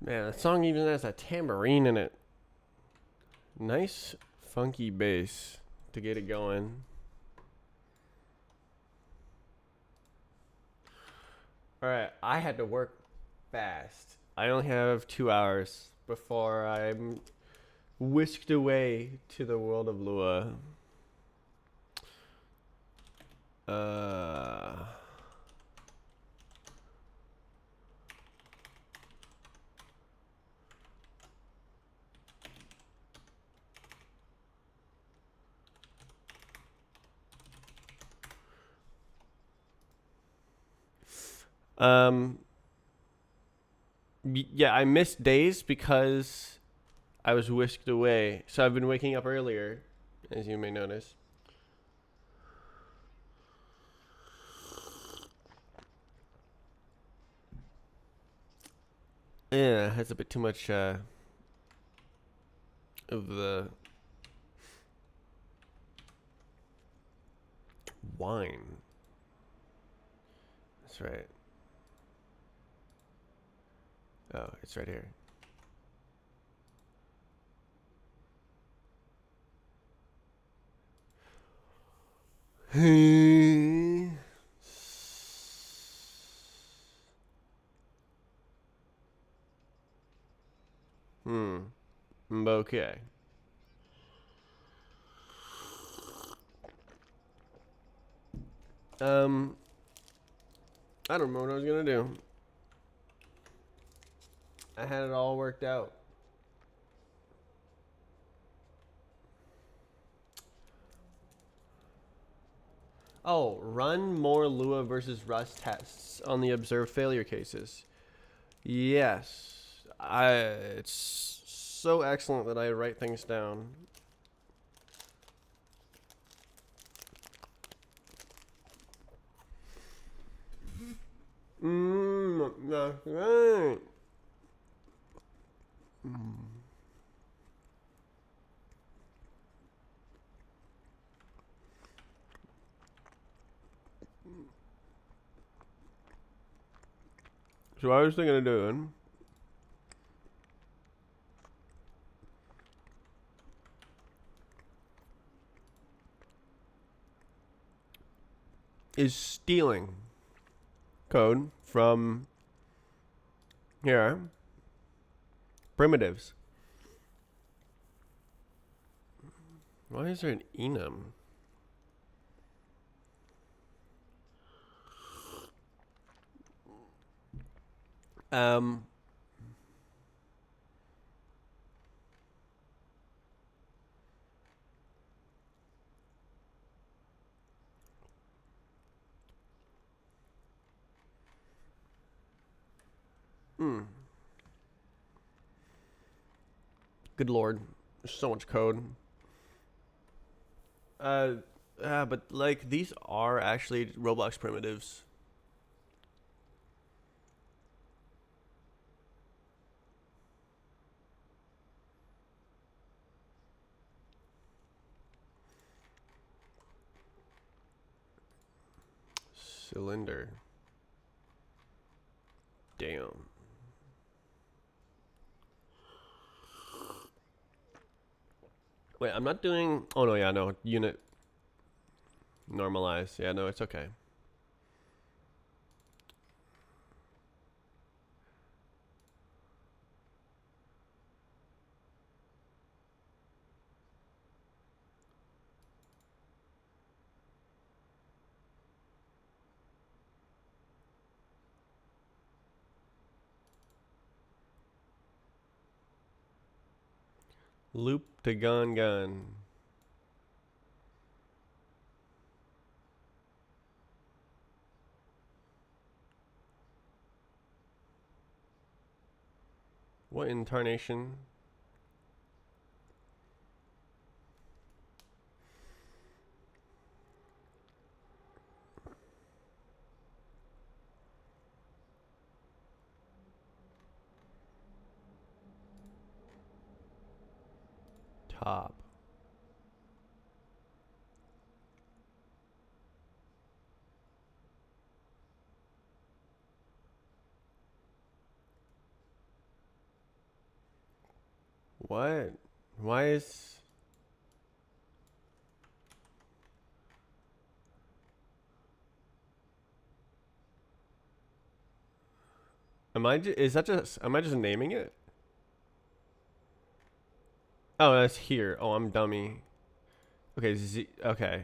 Man, that song even has a tambourine in it. Nice, funky bass to get it going. Alright, I had to work fast. I only have 2 hours before I'm whisked away to the world of Lua. Uh. Um. Yeah, I missed days because I was whisked away. So I've been waking up earlier, as you may notice. Yeah, has a bit too much of the wine. That's right. Oh, it's right here. Hmm. Okay. Um, I don't know what I was gonna do. I had it all worked out. Oh, run more Lua versus Rust tests on the observed failure cases. Yes, It's so excellent that I write things down. That's right. So I was thinking of doing is stealing code from here primitives. Why is there an enum? Um. Good lord, there's so much code. Uh, but like these are actually Roblox primitives. Cylinder. Damn. Wait, I'm not doing. Oh no, yeah, no. Unit normalize. Yeah, no, it's okay. Loop to gun. What incarnation? Top. What? Why is... is that just... Am I just naming it? Oh, that's here. Oh, I'm dummy. Okay, okay.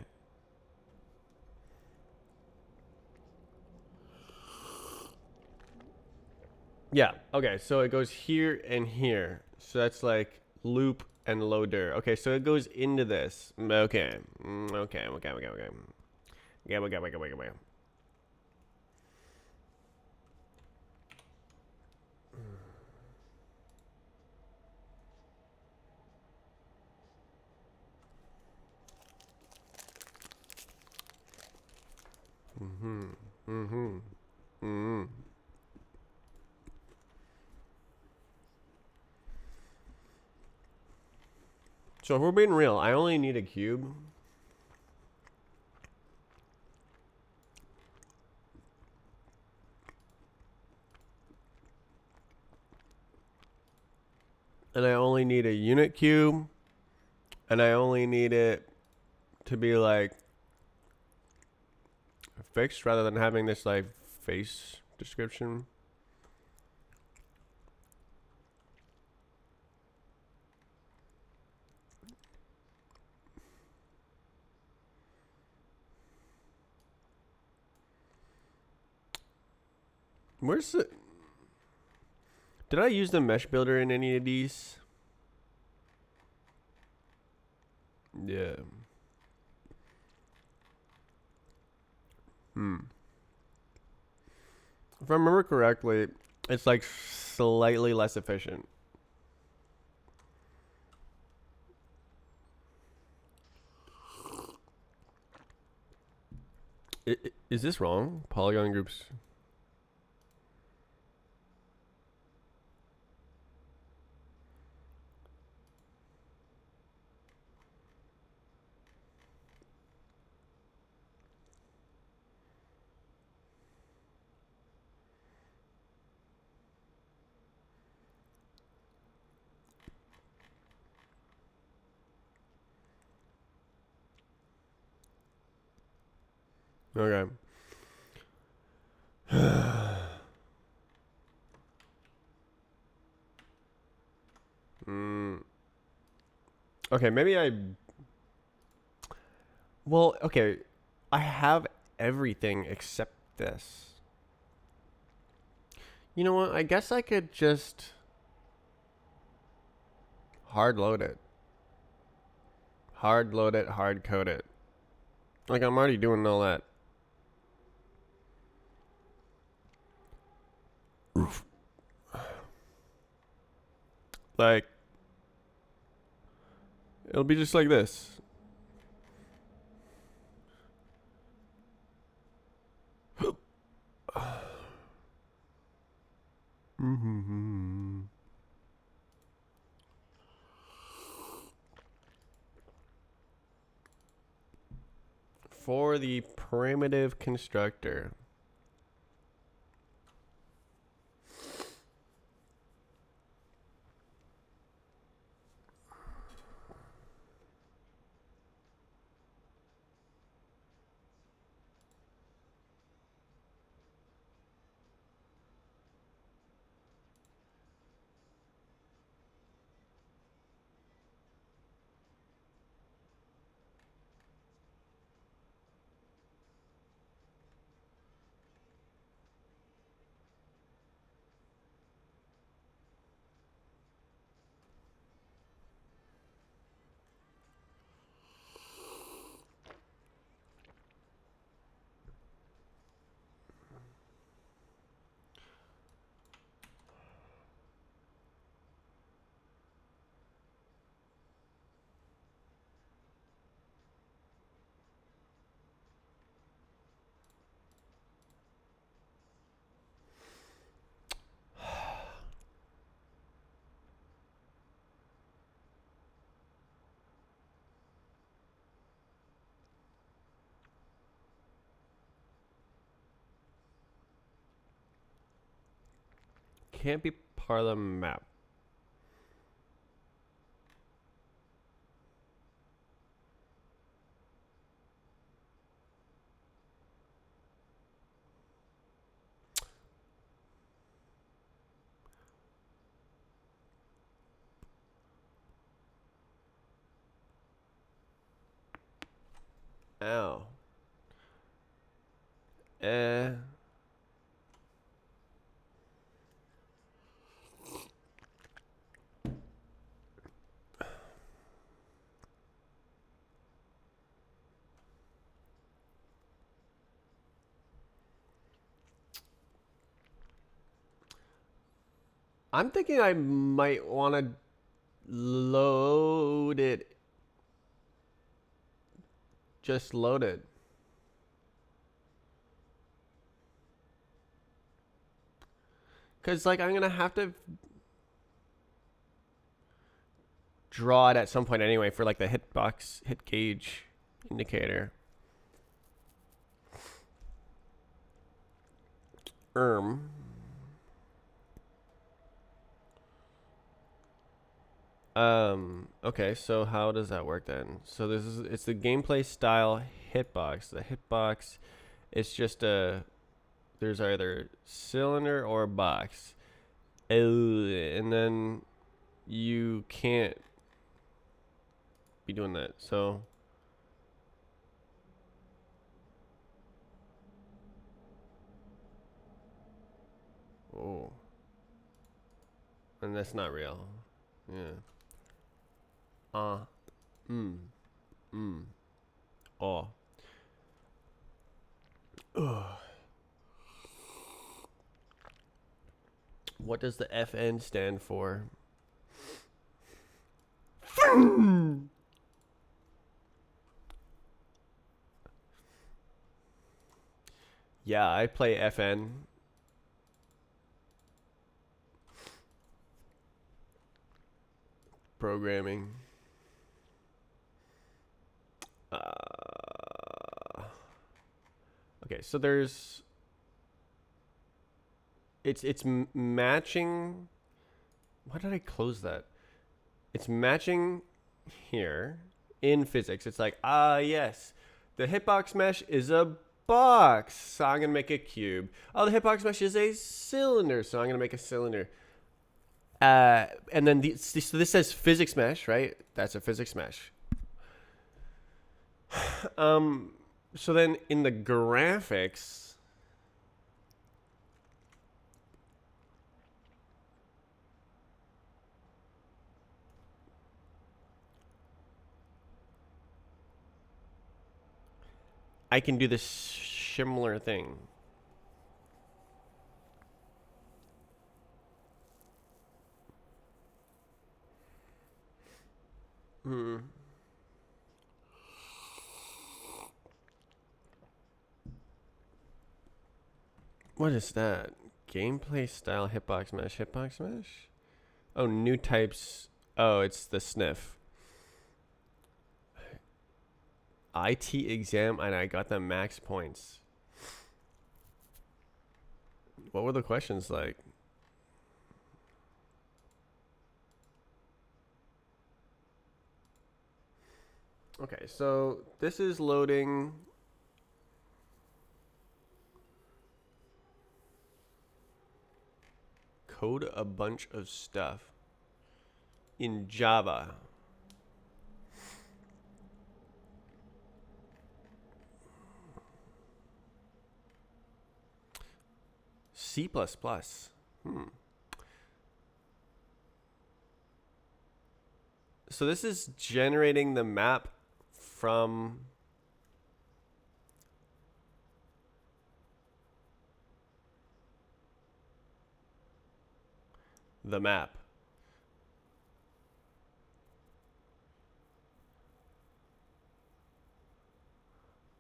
Yeah, okay, so it goes here and here. So that's like loop and loader. Okay, so it goes into this. Okay. Okay. Okay. Mm-hmm. Mm-hmm. Mm-hmm. So if we're being real, I only need a cube. And I only need a unit cube. And I only need it to be like fixed rather than having this like face description. Where's the... Did I use the mesh builder in any of these? Yeah. If I remember correctly, it's like slightly less efficient. Is this wrong? Polygon groups. Okay. mm. Okay, maybe I... Well, okay. I have everything except this. You know what? I guess I could just hard load it. Hard load it, hard code it. Like, I'm already doing all that. Like, it'll be just like this. For the primitive constructor. Can't be part of the map. Ow. Eh. I'm thinking I might want to load it. Just load it. Because, like, I'm going to have to draw it at some point anyway for, like, the hitbox, hit gauge indicator. Okay, so how does that work then? So it's the gameplay style hitbox. The hitbox, it's just there's either cylinder or box. And then you can't be doing that. So oh. And that's not real. Yeah. Uh mm. Mm. Oh. Ugh. What does the FN stand for? Yeah, I play FN. Programming. Okay, so it's matching. Why did I close that? It's matching here in physics. It's like, yes, the hitbox mesh is a box, so I'm gonna make a cube. Oh, the hitbox mesh is a cylinder, so I'm gonna make a cylinder. And then so this says physics mesh, right? That's a physics mesh. So then in the graphics, I can do this similar thing. What is that? Gameplay style hitbox mesh. Hitbox mesh? Oh, new types. Oh, it's the sniff. IT exam, and I got the max points. What were the questions like? Okay, so this is loading. Code a bunch of stuff in Java. C++. So this is generating the map from the map.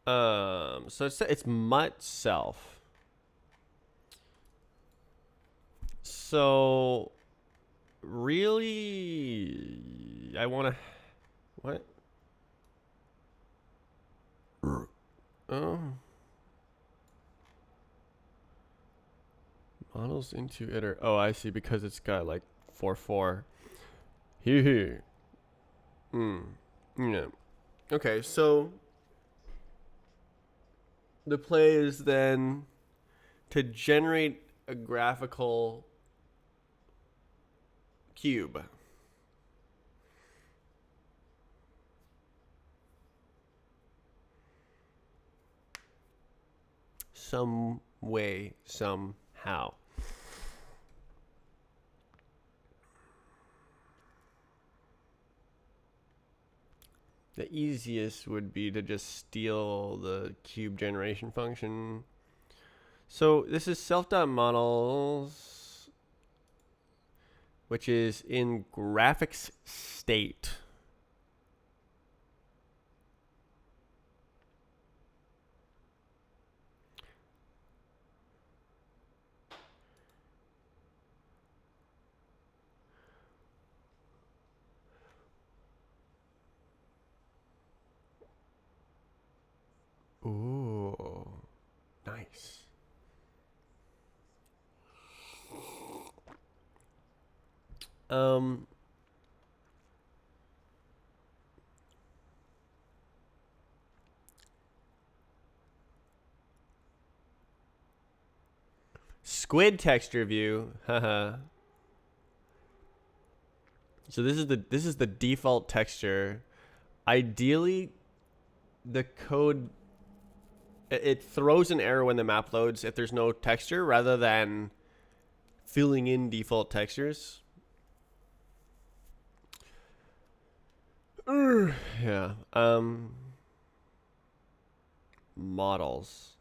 So it's mutt self. So really, I want to what? Oh, models into iter. Oh, I see. Because it's got like 4. Here. Yeah. Okay, so the play is then to generate a graphical cube. some way, somehow. The easiest would be to just steal the cube generation function. So this is self.models, which is in graphics state. Ooh, nice. Squid texture view. Haha. So this is the default texture. Ideally, the code it throws an error when the map loads if there's no texture rather than filling in default textures. Yeah. Models.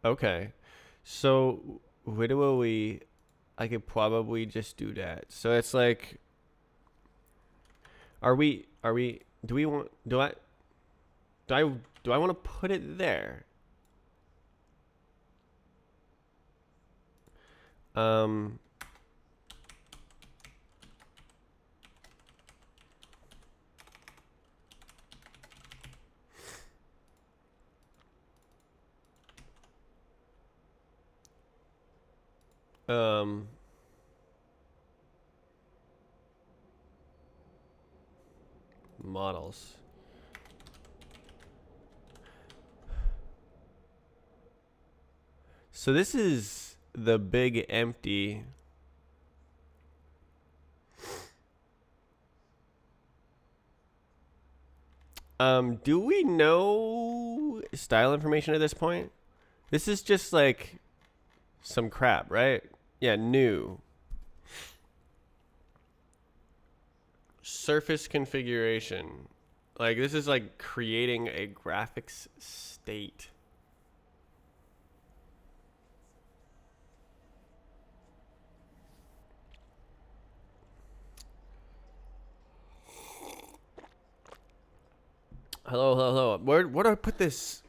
Okay. So where do we I could probably just do that. So it's like are we do we want do I want to put it there? Models. So this is the big empty. Do we know style information at this point? This is just like some crap, right? Yeah, new. Surface configuration. Like this is like creating a graphics state. Hello. Where do I put this?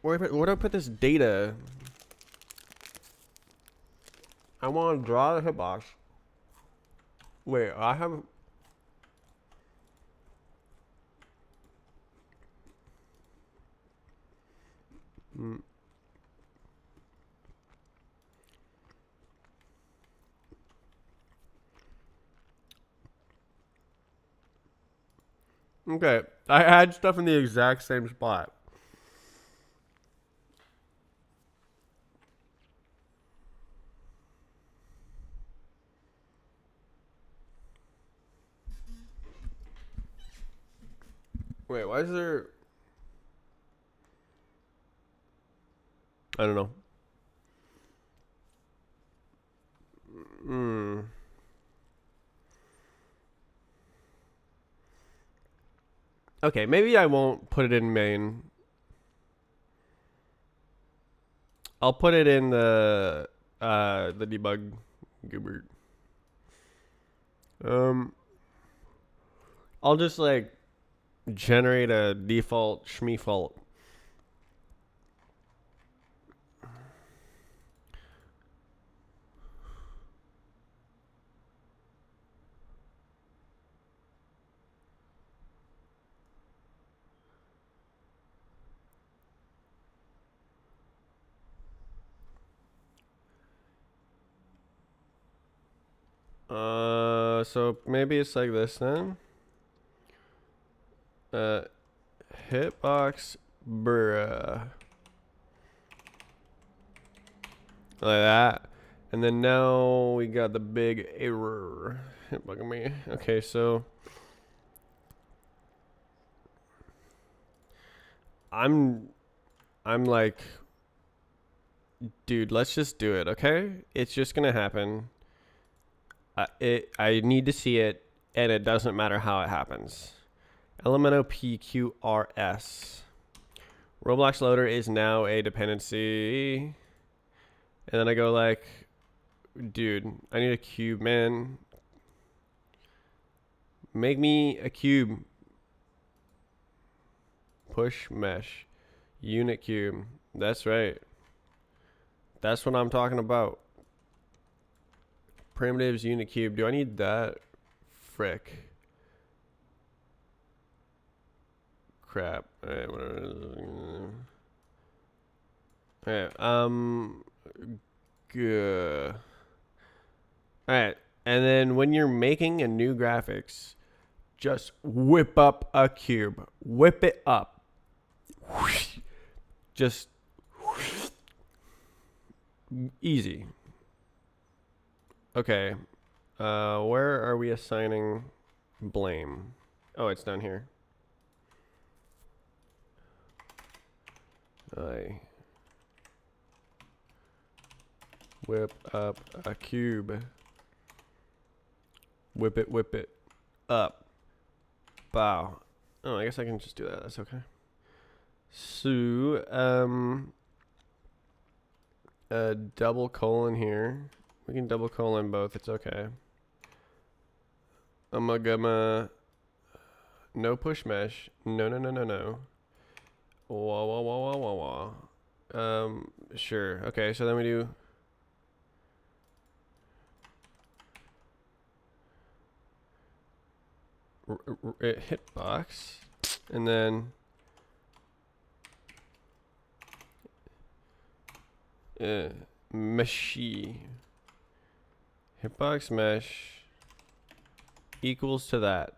Where do I put this data? I want to draw the hitbox. Wait, I have. Okay, I had stuff in the exact same spot. Wait, why is there? I don't know. Okay, maybe I won't put it in main. I'll put it in the debug goober. I'll just like generate a default shmefault. So maybe it's like this then. Hitbox bruh. Like that. And then now we got the big error. Hitbox me. Okay, so I'm I'm like, dude, let's just do it, okay? It's just gonna happen. I need to see it, and it doesn't matter how it happens. Elemento PQRS. Roblox loader is now a dependency. And then I go like, dude, I need a cube, man. Make me a cube. Push mesh. Unit cube. That's right. That's what I'm talking about. Primitives unit cube. Do I need that? Frick. Crap. Alright, whatever. Alright, good. Alright, and then when you're making a new graphics, just whip up a cube. Whip it up. Just easy. Okay. Where are we assigning blame? Oh, it's down here. I whip up a cube. Whip it up. Bow. Oh, I guess I can just do that. That's okay. So, a double colon here. We can double colon both. It's okay. Amagama. No push mesh. No. Wah. Sure. Okay, so then we do hitbox, and then meshy. Hitbox mesh equals to that.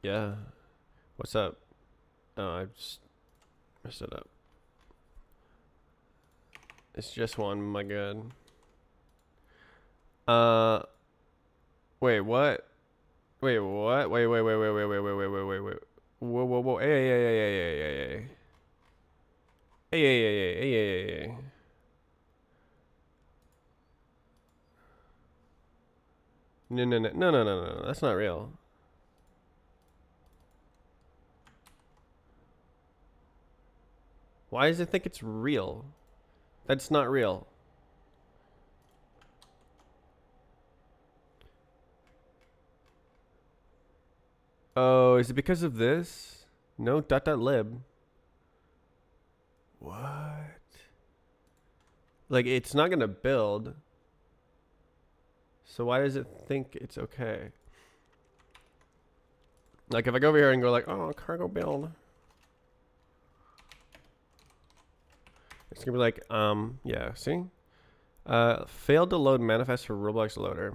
Yeah. What's up? Oh, I just messed it up. It's just one, my god. Wait, what? Wait, what? Wait. Whoa. Hey. Hey. No. That's not real. Why does it think it's real? That's not real. Oh, is it because of this? No, .lib. What? Like, it's not gonna build. So why does it think it's okay? Like, if I go over here and go like, oh, cargo build. It's gonna be like, yeah, see? Failed to load manifest for Roblox loader.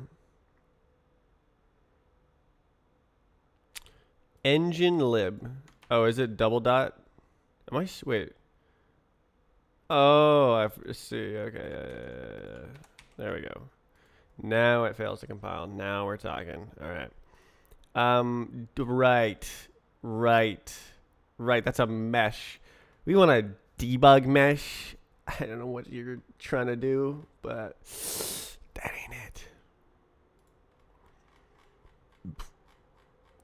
Engine lib. Oh, is it double dot? Wait. Oh, I see. Okay, yeah. There we go. Now it fails to compile. Now we're talking. All right. Right. That's a mesh. We want a debug mesh. I don't know what you're trying to do, but that ain't it.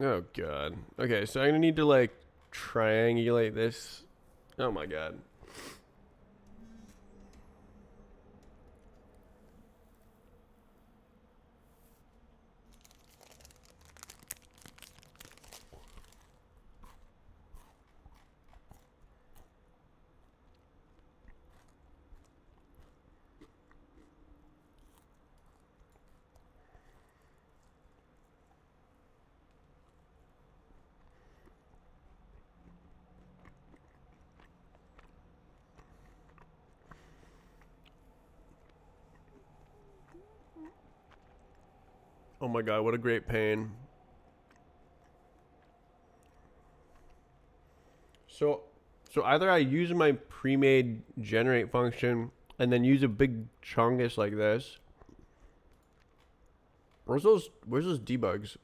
Oh god. Okay, so I'm gonna need to like triangulate this. Oh my god. Oh my god, what a great pain. So either I use my pre-made generate function and then use a big chungus like this. Where's those debugs?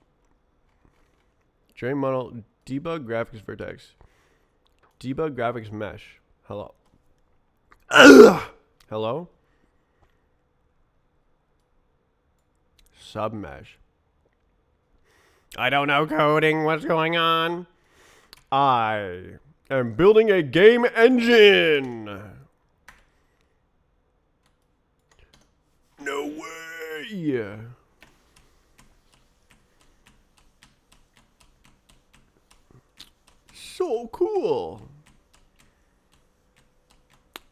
Generate model, debug graphics vertex. Debug graphics mesh. Hello. Hello? Submesh. I don't know coding. What's going on? I am building a game engine. No way. So cool.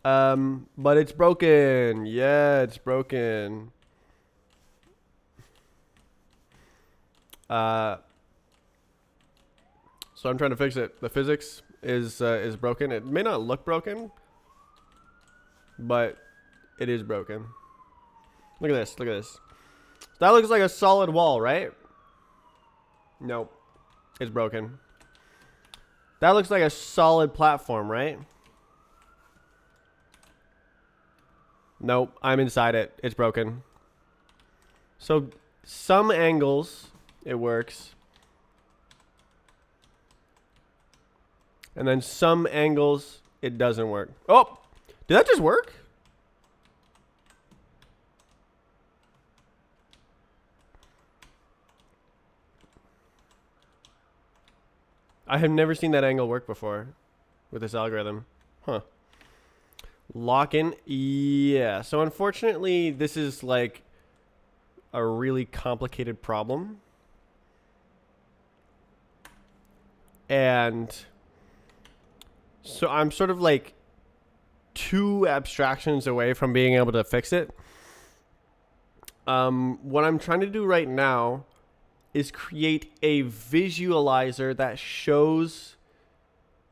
But it's broken. Yeah, it's broken. So I'm trying to fix it. The physics is broken. It may not look broken, but it is broken. Look at this. Look at this. That looks like a solid wall, right? Nope. It's broken. That looks like a solid platform, right? Nope. I'm inside it. It's broken. So some angles it works. And then some angles it doesn't work. Oh! Did that just work? I have never seen that angle work before with this algorithm. Huh. Lock in. Yeah. So unfortunately, this is like a really complicated problem. And so I'm sort of like 2 abstractions away from being able to fix it. What I'm trying to do right now is create a visualizer that shows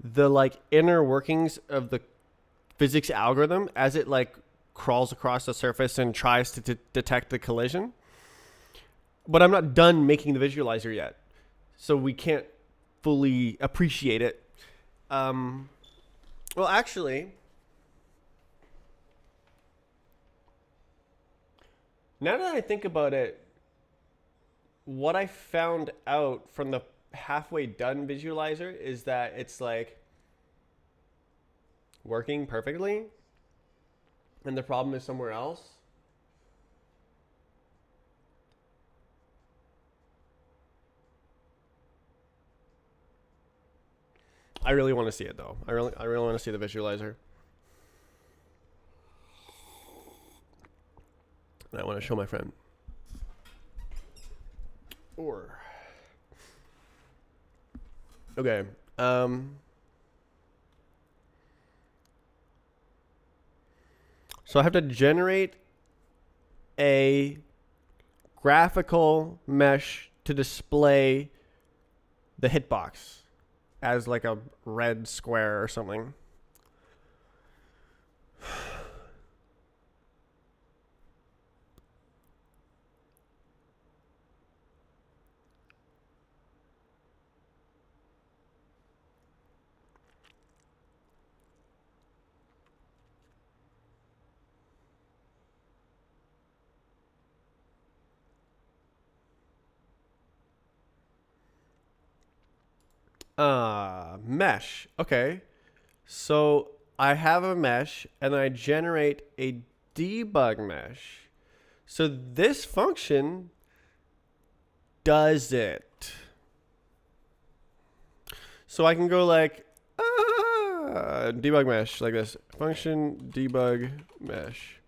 the like inner workings of the physics algorithm as it like crawls across the surface and tries to detect the collision. But I'm not done making the visualizer yet, so we can't fully appreciate it. Well, actually, now that I think about it, what I found out from the halfway done visualizer is that it's like working perfectly and the problem is somewhere else. I really want to see it though. I really want to see the visualizer. And I want to show my friend. Or okay. So I have to generate a graphical mesh to display the hitbox as like a red square or something. Mesh. Okay. So I have a mesh and I generate a debug mesh. So this function does it. So I can go like debug mesh like this. Function debug mesh.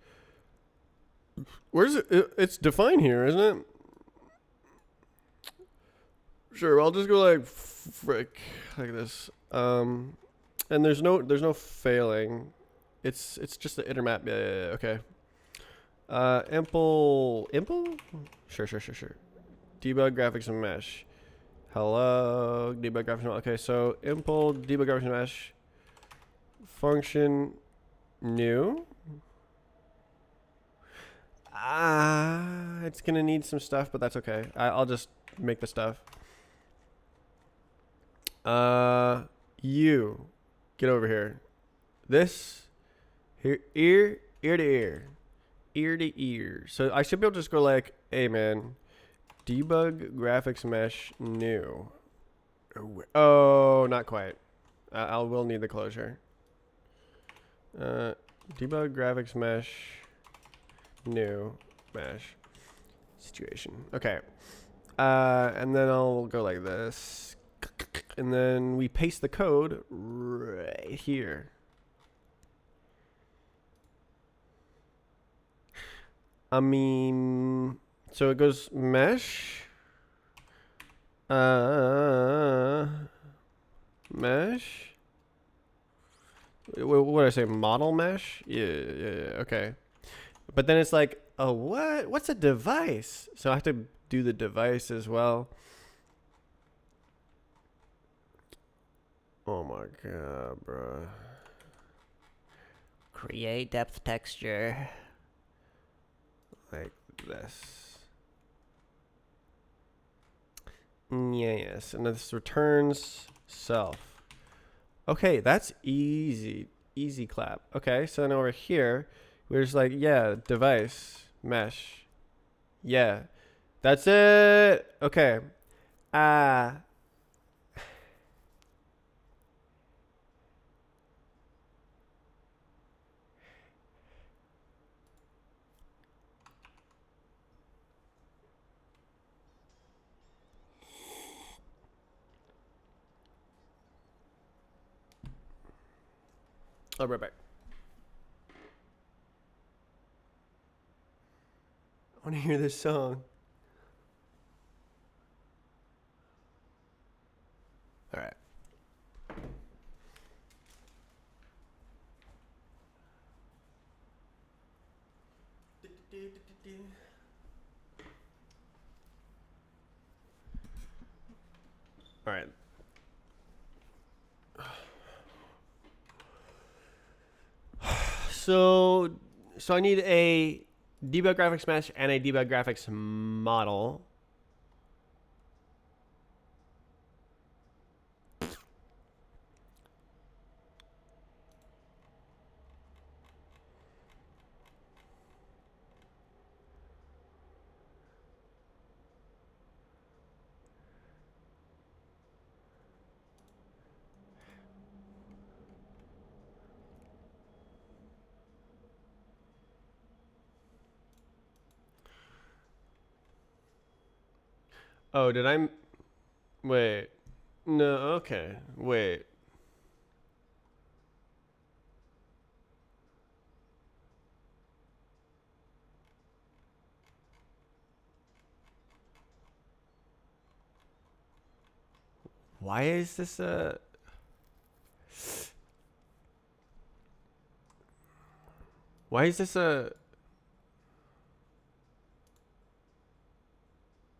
Where's it? It's defined here, isn't it? Sure, I'll just go like frick like this. And there's no failing. It's just the inner map. Yeah, okay. Impl? Sure. Debug graphics and mesh. Hello, debug graphics and mesh. Okay, so impl debug graphics and mesh. Function new. It's gonna need some stuff, but that's okay. I'll just make the stuff. You get over here. This here, ear to ear. So I should be able to just go like, hey man, debug graphics mesh new. Oh, not quite. I will need the closure. Debug graphics mesh, new mesh situation. Okay. And then I'll go like this. And then we paste the code right here. I mean, so it goes mesh. Mesh. What did I say? Model mesh? Yeah, okay. But then it's like, oh, what? What's a device? So I have to do the device as well. Oh my god, bro. Create depth texture. Like this. Yes, and this returns self. Okay, that's easy. Easy clap. Okay, so then over here, we're just like, yeah, device, mesh. Yeah, that's it. Okay. I'll be right back. I want to hear this song. All right. All right. So I need a debug graphics mesh and a debug graphics model. Oh, did I? Wait. No, okay. Wait. Why is this a... Why is this a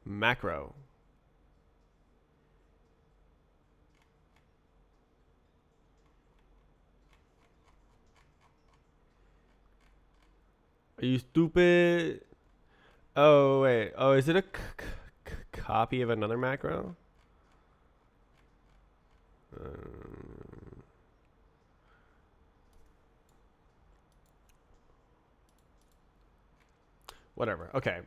macro? Are you stupid? Oh, wait. Oh, is it a copy of another macro? Whatever. Okay.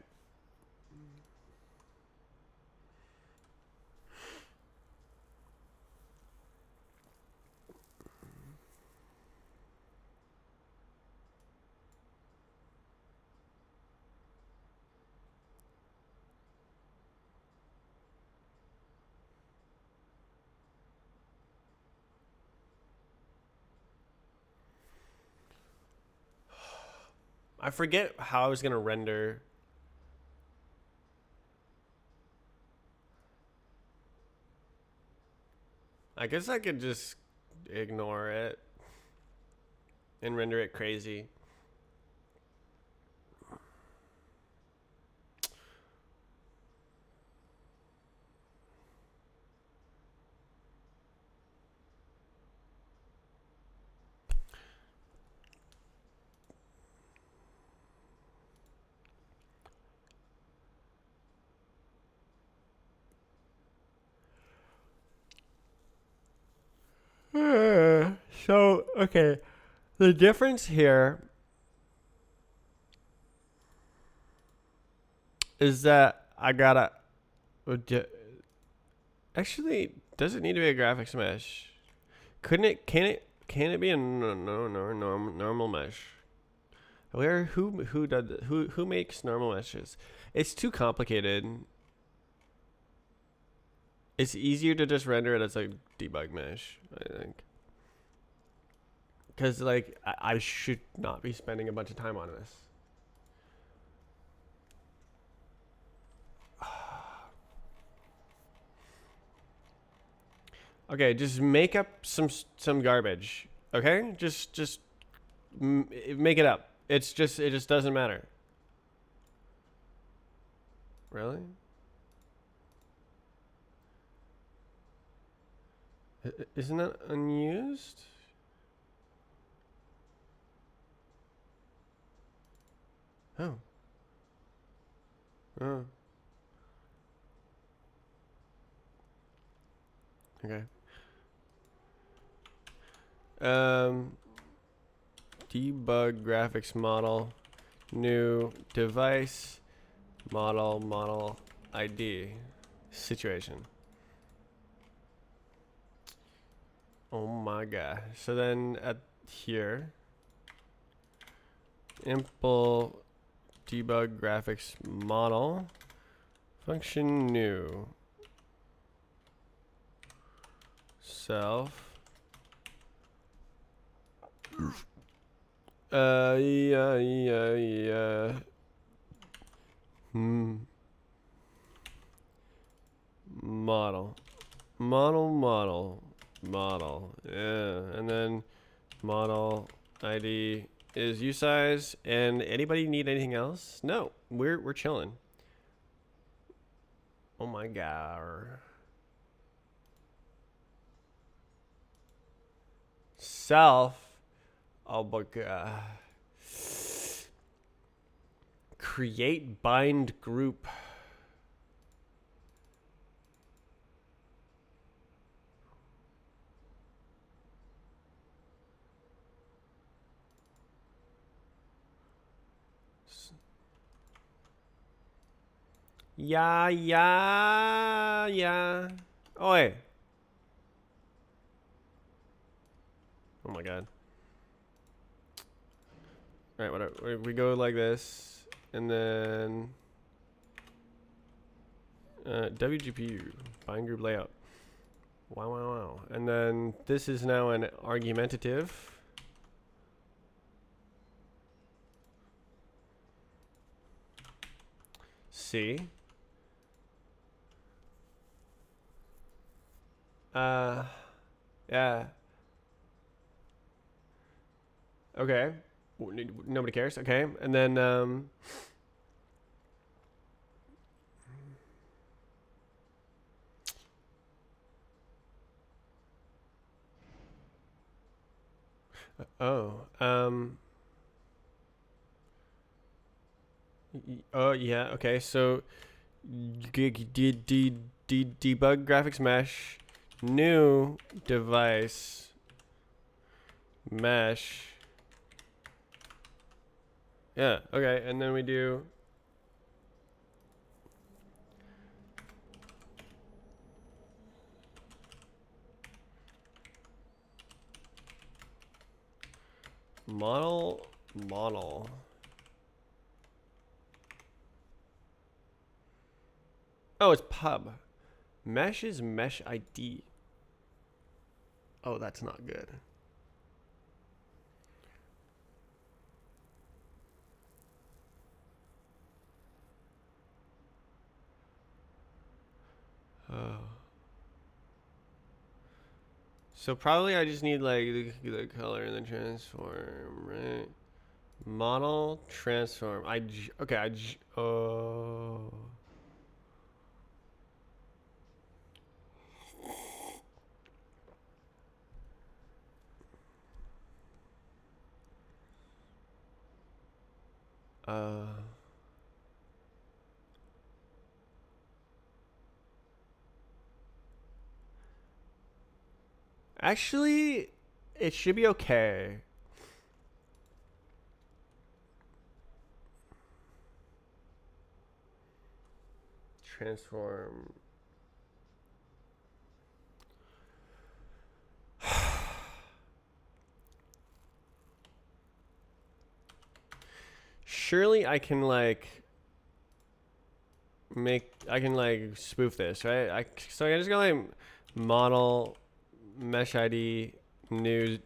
I forget how I was going to render. I guess I could just ignore it and render it crazy. So, okay. The difference here is that I gotta... Actually, does it need to be a graphics mesh? Couldn't it? Can it be a normal mesh? Who did who makes normal meshes? It's too complicated. It's easier to just render it as a debug mesh, I think. Because like I should not be spending a bunch of time on this. Okay, just make up some garbage. Okay, just make it up. It just doesn't matter. Really? Isn't that unused? Oh. Oh. Okay. Debug graphics model, new device, model ID, situation. Oh my god. So then at here, impl debug graphics model, function new, self. Yeah. Model. Yeah, and then model ID is usize. And anybody need anything else? No, we're chilling. Oh my god. Self. Oh my god. Create bind group. Yeah. Oi. Oh my god. All right, whatever. We go like this, and then WGPU bind group layout. Wow. And then this is now an argumentative. C. Yeah. Okay. Nobody cares. Okay. And then oh yeah. Okay. So debug graphics mesh, new device mesh. Yeah. Okay. And then we do model. Oh, it's pub. Mesh is mesh ID. Oh, that's not good. Oh. So probably I just need like the color and the transform, right? Model transform. Oh. Uh. Actually, it should be okay. Transform. surely I can like spoof this, right? So I just go like model mesh ID new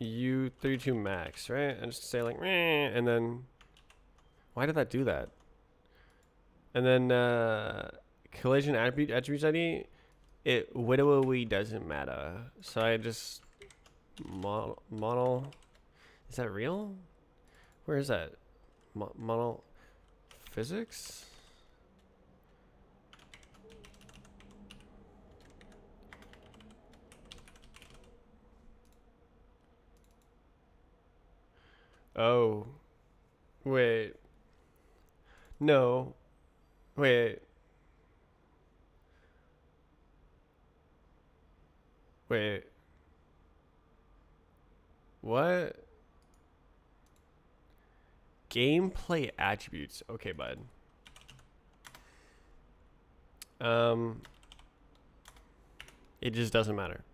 U32 max, right? And just say like and then why did that do that? And then collision attributes ID, it widowy doesn't matter. So I just model. Is that real? Where is that? Model physics? Oh. Wait. No. Wait. Wait. What? Gameplay attributes. Okay, bud. It just doesn't matter.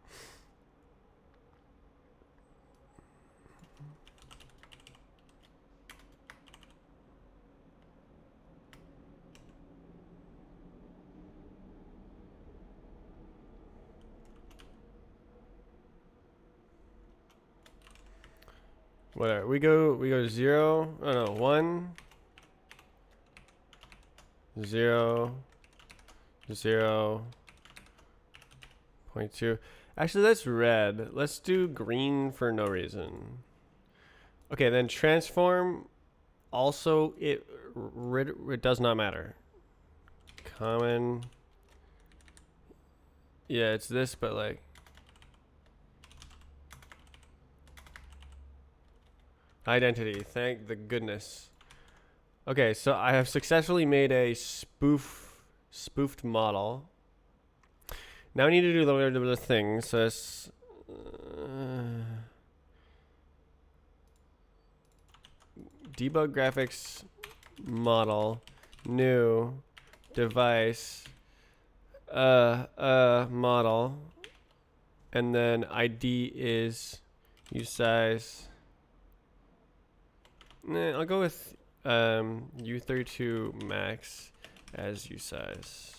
Whatever. We go 0. Oh no, 1 0 0 0.2. Actually, that's red. Let's do green for no reason. Okay, then transform. Also, it does not matter. Common. Yeah, it's this, but like. Identity. Thank the goodness. Okay, so I have successfully made a spoofed model. Now I need to do the thing. So it's debug graphics model new device model, and then ID is usize. I'll go with U32 max as usize.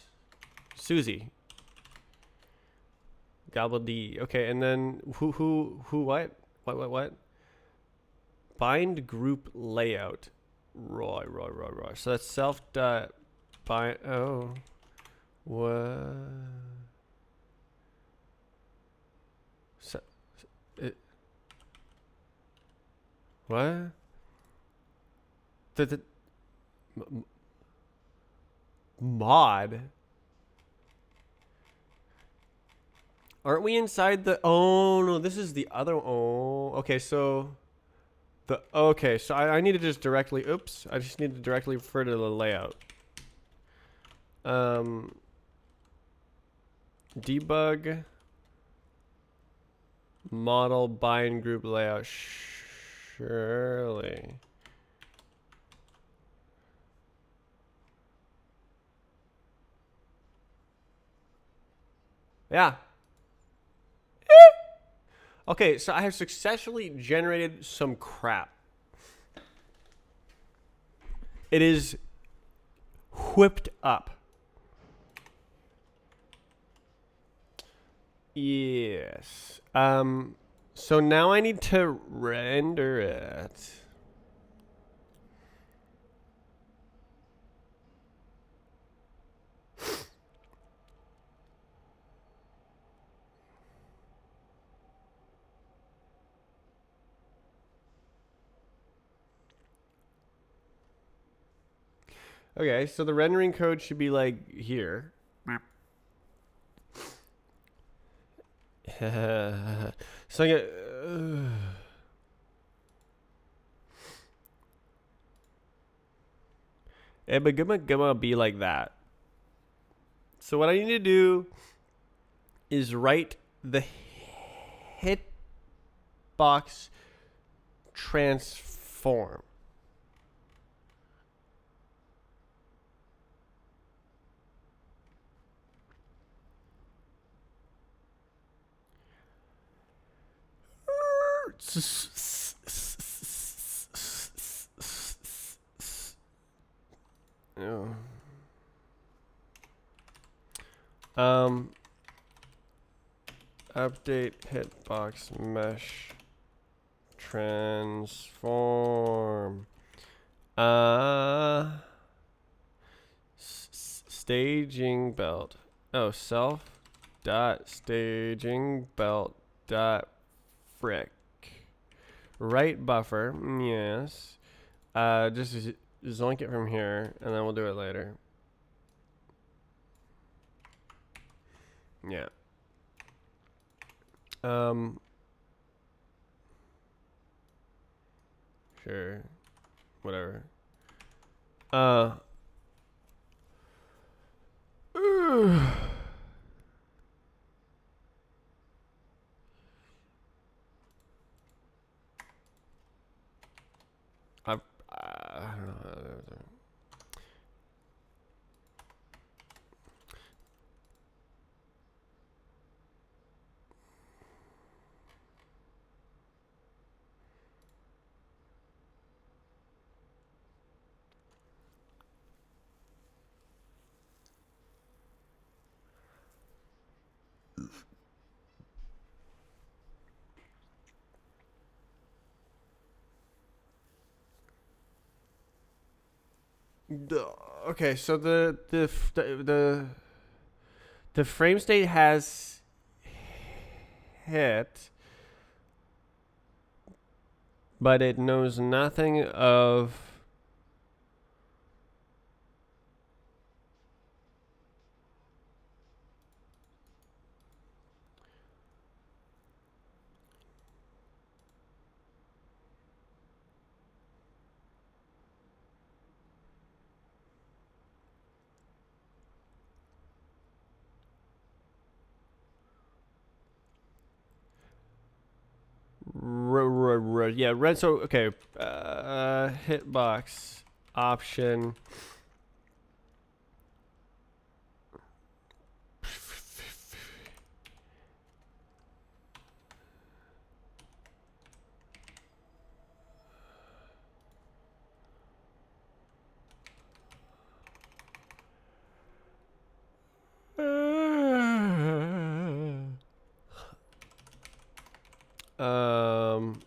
Susie. Gobble D. Okay, and then who what? What? Bind group layout. Roy. So that's self dot bind. Oh, what? So, what? The mod. Aren't we inside the? Oh no, this is the other. Oh, okay. So so I need to just directly. Oops, I just need to directly refer to the layout. Debug model bind group layout. Surely. Yeah. Okay, so I have successfully generated some crap. It is whipped up. Yes. So now I need to render it. Okay, so the rendering code should be like here. So I get. But gonna be like that. So what I need to do is write the hitbox transform. Oh. Update hitbox mesh transform. Staging belt. Oh, self dot staging belt dot frick. Right buffer. Yes. Just zoink it from here, and then we'll do it later. Yeah. Sure. Whatever. I don't know. Okay, so the frame state has hit, but it knows nothing of. Yeah, red. So okay, hitbox option. Um,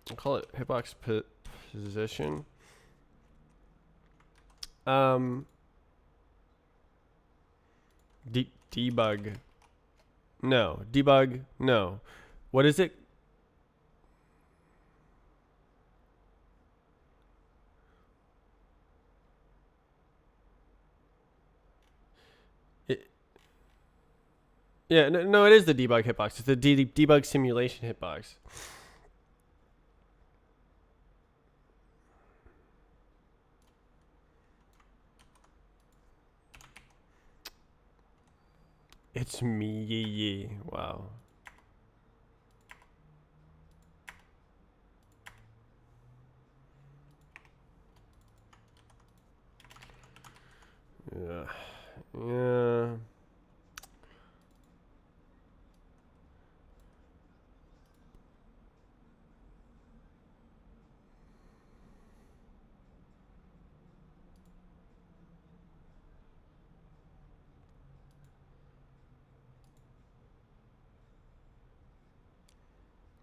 I'll call it hitbox position. Um, debug. No, debug. No. What is it? Yeah, no, it is the debug hitbox. It's the debug simulation hitbox. It's me. Wow. Yeah. Yeah.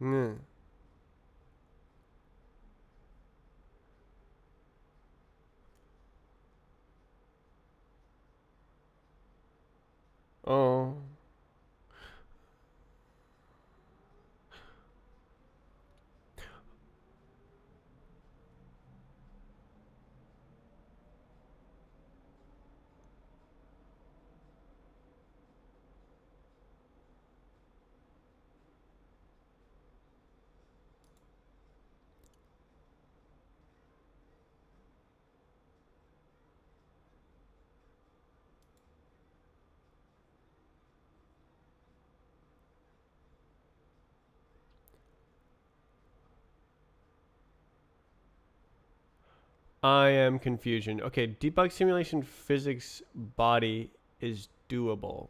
Yeah. Oh. I am confusion. Okay, debug simulation physics body is doable.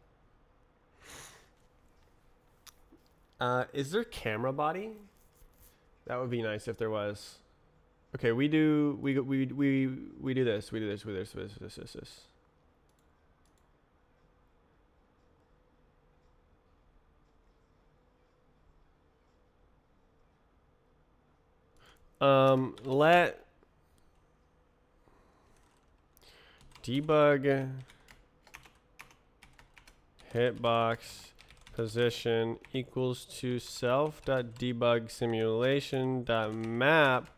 Is there camera body? That would be nice if there was. Okay, we do this. We do this. This. Let debug hitbox position equals to self.debug simulation.map.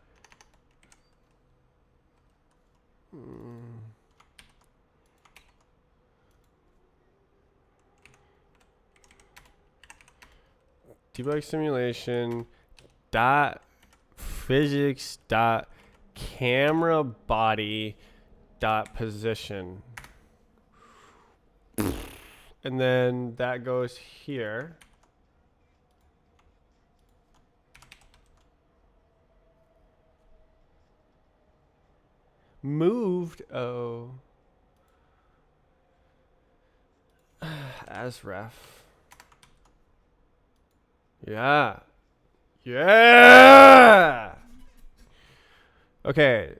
Debug simulation dot physics dot camera body dot position, and then that goes here. Moved. Oh, as ref. Yeah. Yeah. Okay.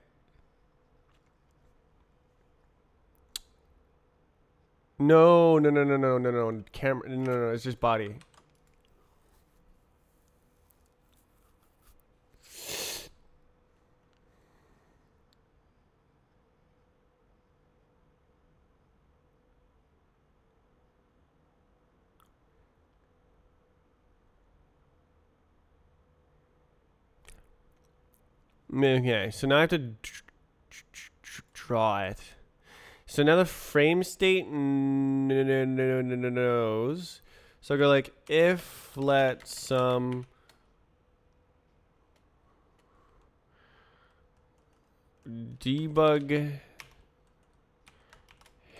No. Camera. No. It's just body. Okay. So now I have to draw it. So now the frame state knows. So I go like if let some debug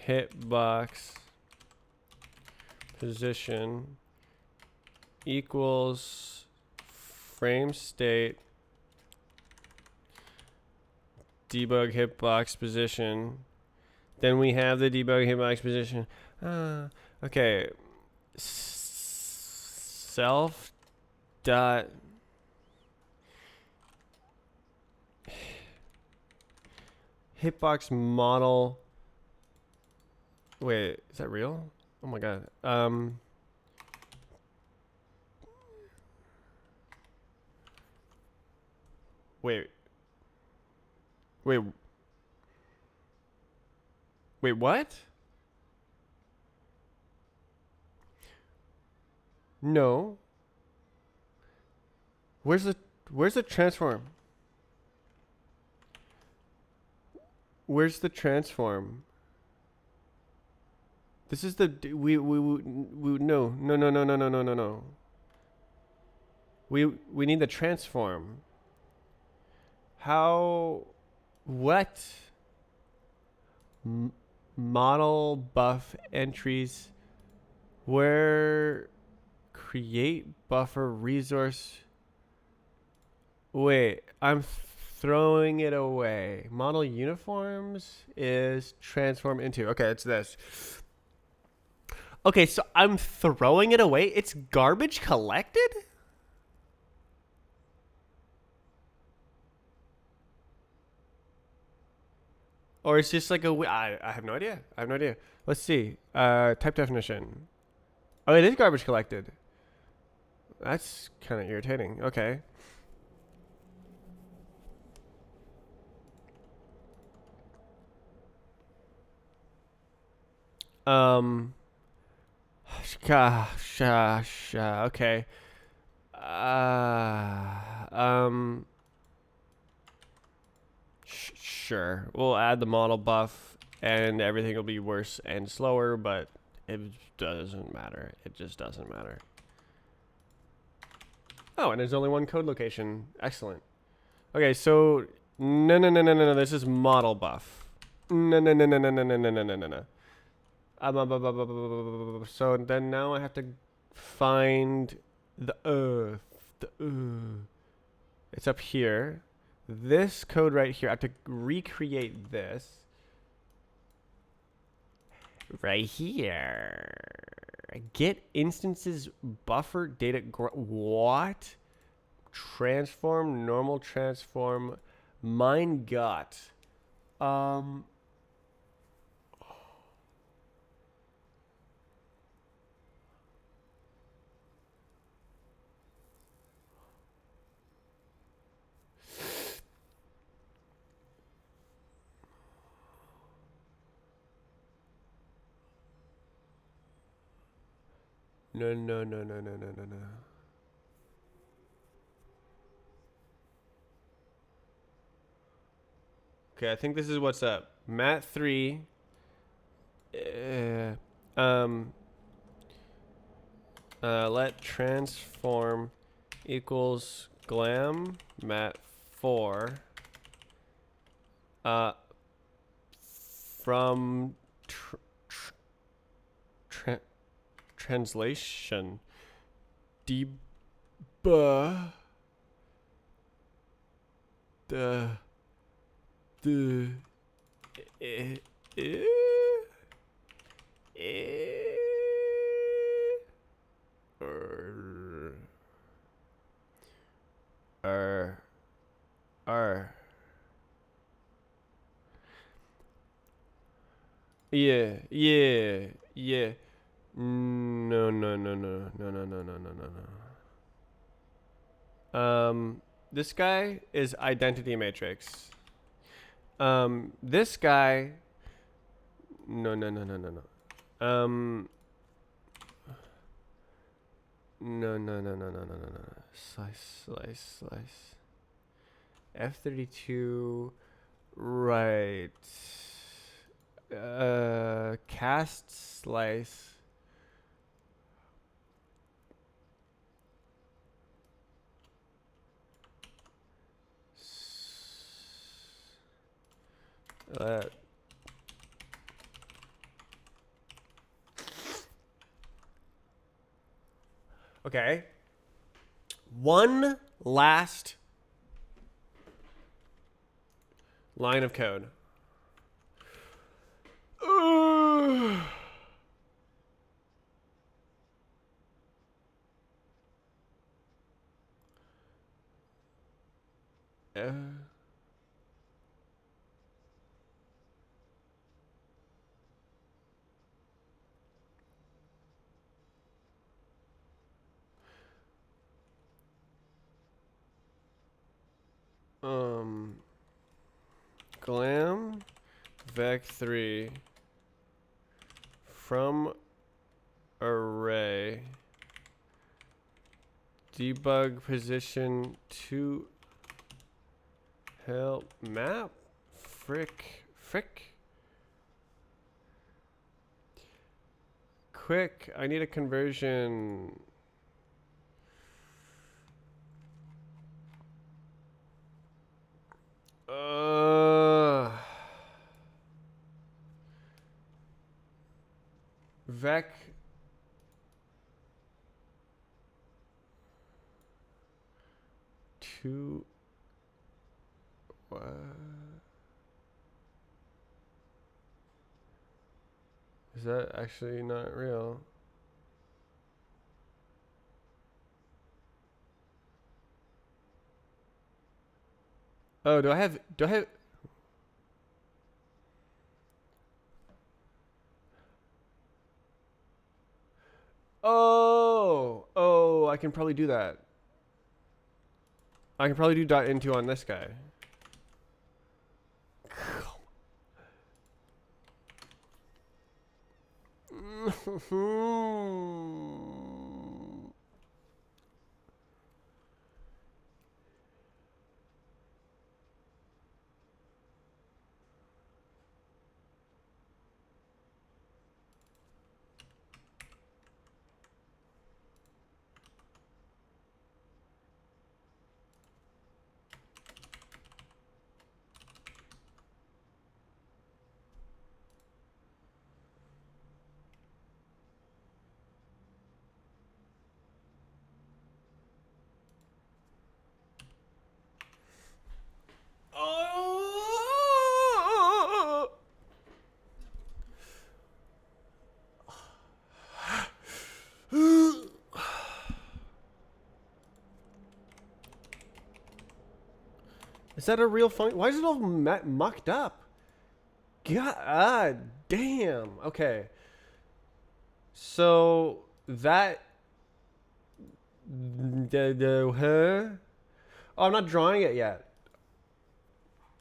hitbox position equals frame state debug hitbox position. Then we have the debug hitbox position. Okay. Self dot hitbox model. Wait, is that real? Oh my god. Wait. Wait, what? No. Where's the transform? Where's the transform? This is the we no. We need the transform. How? What? Model buff entries. Where? Create buffer resource. Wait, I'm throwing it away. Model uniforms is transform into. Okay, it's this. Okay, so I'm throwing it away. It's garbage collected? Or it's just like I have no idea. I have no idea. Let's see. Type definition. Oh, it is garbage collected. That's kind of irritating. Okay. Gosh, okay. Sure. We'll add the model buff and everything will be worse and slower, but it doesn't matter. It just doesn't matter. Oh, and there's only one code location. Excellent. Okay, so no. This is model buff. No. So then now I have to find the It's up here. This code right here, I have to recreate this. Right here. Get instances buffer data. What? Transform, normal transform, mine got. Um. No, no, no, no, no, no, no, no. Okay, I think this is what's up. Mat 3. Um. Let transform equals glam mat 4. Uh. From translation. Deba. The eh, eh, eh, er, er, er. Yeah, yeah, yeah. No, no, no, no, no, no, no, no, no, no, no. This guy is identity matrix. This guy. No, no, no, no, no, no. No, no, no, no, no, no, no, no. Slice, slice, slice. F32. Right. Cast slice. Uh, okay. One last line of code. Uh, um, glam vec3 from array debug position to help map frick quick. I need a conversion. Vec to is that actually not real? Oh, do I have Oh, I can probably do that. I can probably do dot into on this guy. Is that a real function? Why is it all mucked up? God damn. Okay. So that. Huh? Oh, I'm not drawing it yet.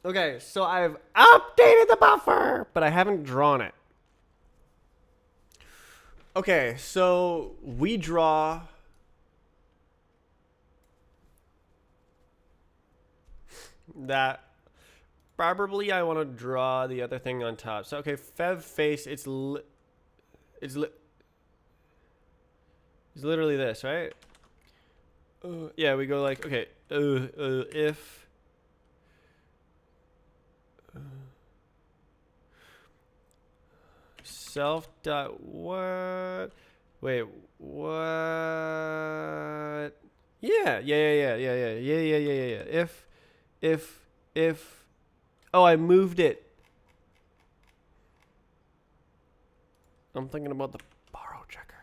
Okay, so I've updated the buffer, but I haven't drawn it. Okay, so we draw that. Probably I want to draw the other thing on top. So okay, Fev face. It's literally this, right? Yeah, we go like okay. If self dot what? Wait, what? Yeah. If oh, I moved it. I'm thinking about the borrow checker.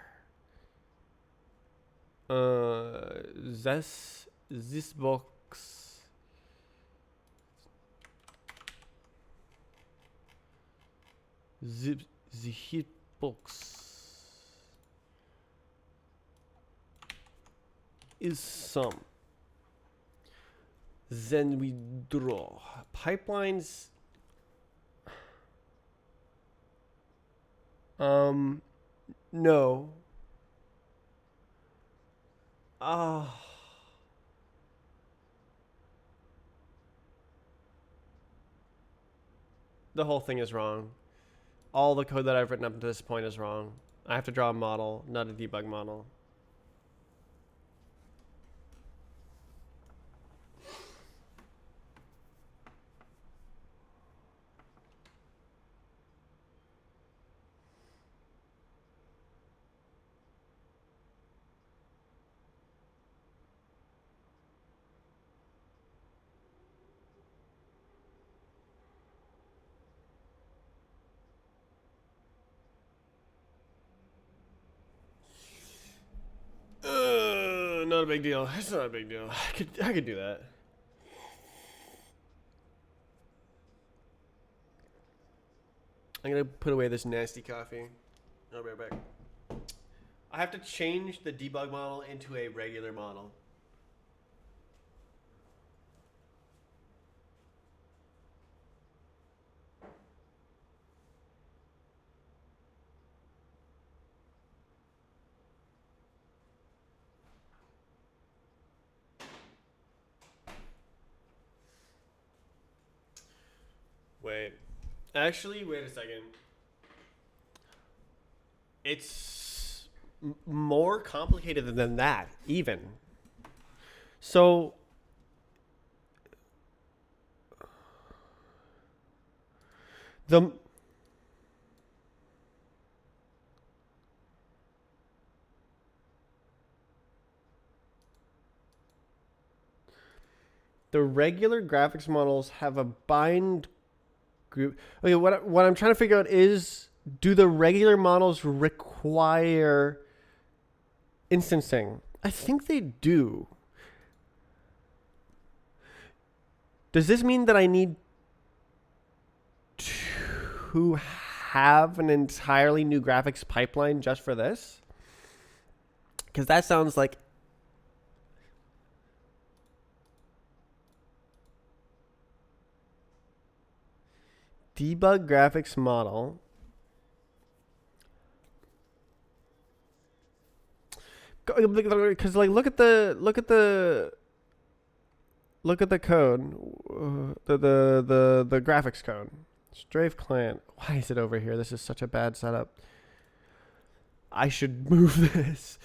This box. The hitbox is some. Then we draw pipelines. No. Ah. The whole thing is wrong. All the code that I've written up to this point is wrong. I have to draw a model, not a debug model. Not a big deal. It's not a big deal. I could do that. I'm gonna put away this nasty coffee. I'll be right back. I have to change the debug model into a regular model. Wait. Actually, wait a second. It's more complicated than that, even. So, the regular graphics models have a bind group. Okay, what I'm trying to figure out is, do the regular models require instancing? I think they do. Does this mean that I need to have an entirely new graphics pipeline just for this? Because that sounds like debug graphics model. Because like look at the code, the graphics code. Strafe client. Why is it over here? This is such a bad setup. I should move this.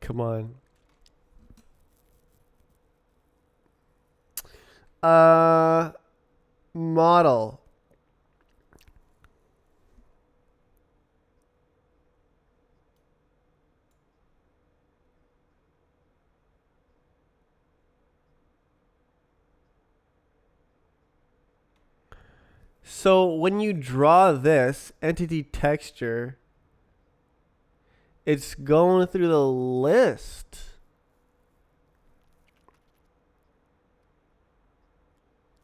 Come on. Model. So when you draw this entity texture, it's going through the list.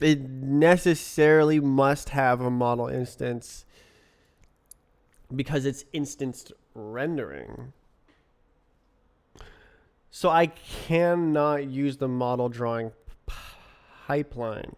it necessarily must have a model instance because it's instanced rendering. So I cannot use the model drawing pipeline.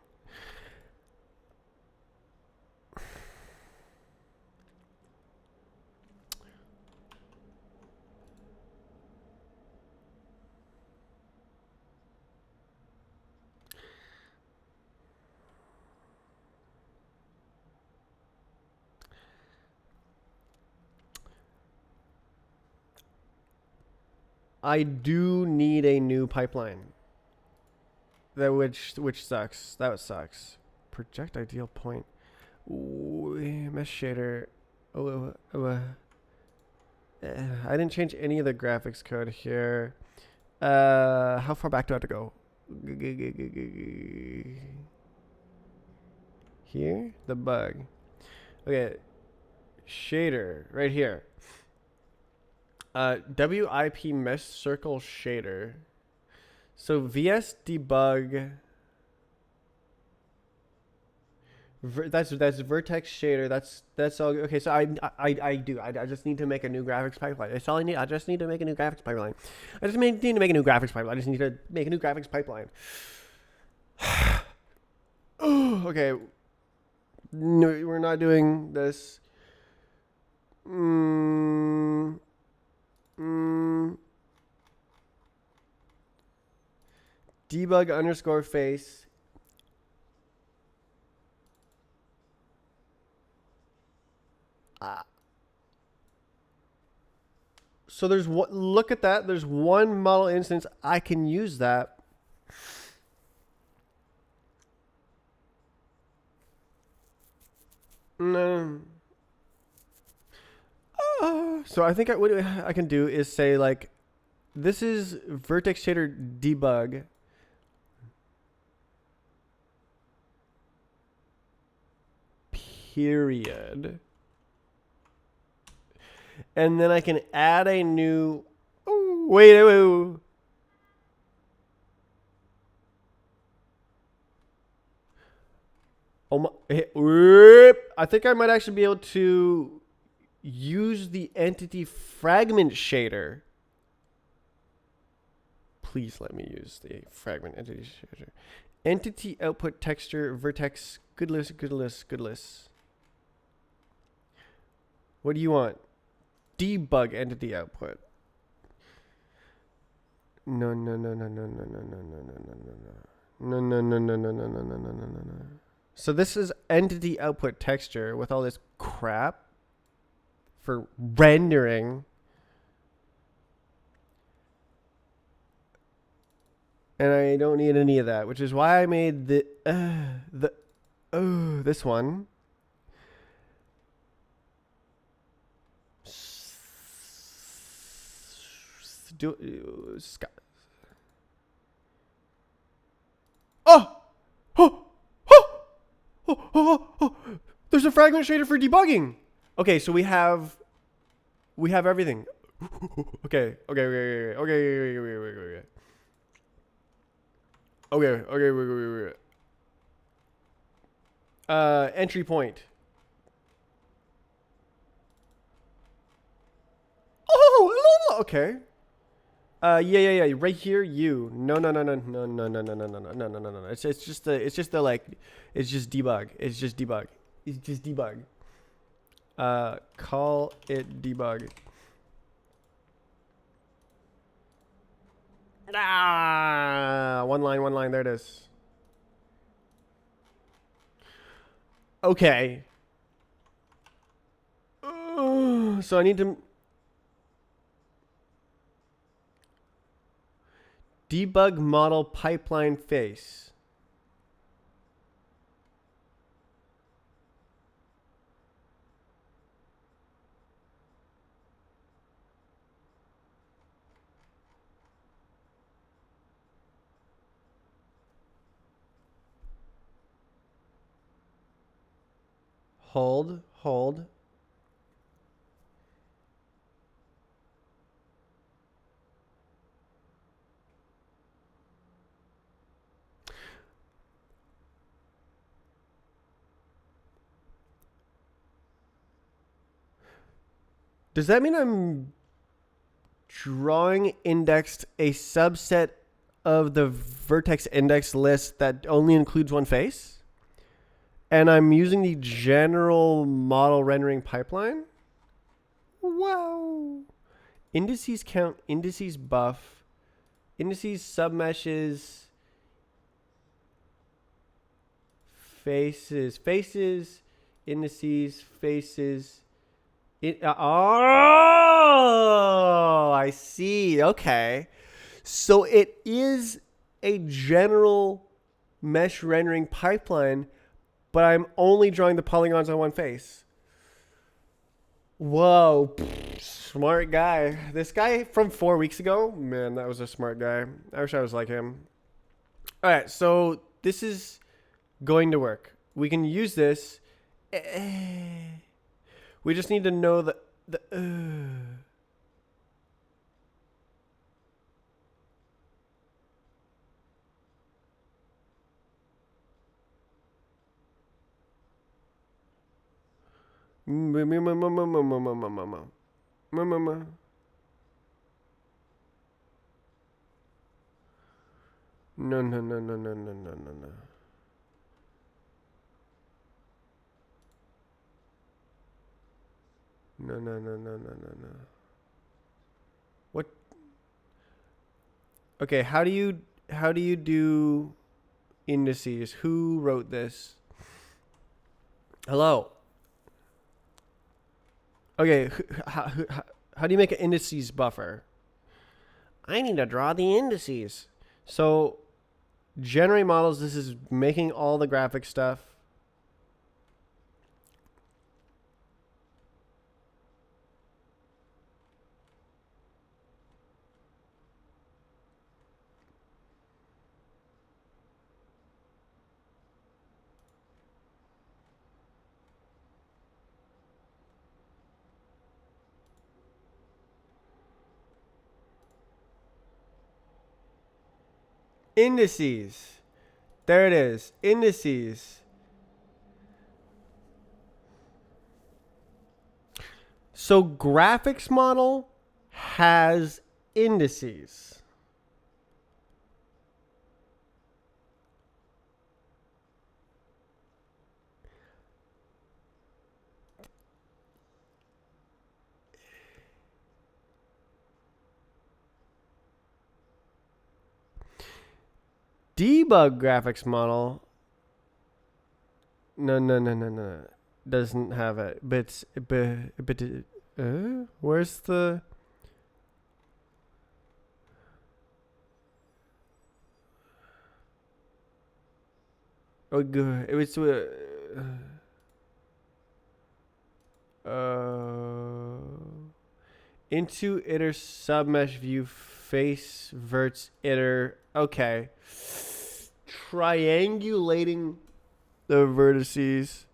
I do need a new pipeline. That which sucks. That sucks. Project ideal point. Ooh, mesh shader. I didn't change any of the graphics code here. How far back do I have to go? Here, the bug. Okay, shader right here. WIP mesh circle shader. So VS debug. That's vertex shader. That's all. Okay, so I just need to make a new graphics pipeline. That's all I need. I just need to make a new graphics pipeline. I just need to make a new graphics pipeline. I just need to make a new graphics pipeline. Okay. No, we're not doing this. Debug underscore face. So there's one. Look at that. There's one model instance. I can use that. No. So I think what I can do is say like, this is vertex shader debug. Period. And then I can add a new. Oh, wait. Oh my! I think I might actually be able to use the entity fragment shader. Please let me use the fragment entity shader. Entity output texture vertex goodless. What do you want? Debug entity output. No. So this is entity output texture with all this crap for rendering. And I don't need any of that, which is why I made this one. Oh, there's a fragment shader for debugging. Okay, so we have everything. Okay. Wait. Entry point. Oh, okay. Yeah. Right here, you. No. It's just debug. It's just debug. Call it debug. One line. There it is. Okay. So I need to debug model pipeline face. Hold. Does that mean I'm drawing indexed a subset of the vertex index list that only includes one face? And I'm using the general model rendering pipeline? Wow. Indices count, indices buff, indices submeshes, faces, indices, faces. Oh, I see. Okay. So it is a general mesh rendering pipeline, but I'm only drawing the polygons on one face. Whoa. Smart guy. This guy from 4 weeks ago, man, that was a smart guy. I wish I was like him. All right, so this is going to work. We can use this. We just need to know the no, no, no, no, no, no, no, no, no. No, no, no, no, no, no, no. What? Okay, how do you do indices? Who wrote this? Hello. Okay, how do you make an indices buffer? I need to draw the indices. So, generate models. This is making all the graphic stuff. Indices. There it is. Indices. So graphics model has indices. Debug graphics model. No, no, no, no, no. Doesn't have it. But where's the? Oh, good. It was. Into iter submesh view face verts iter. Okay. Triangulating the vertices.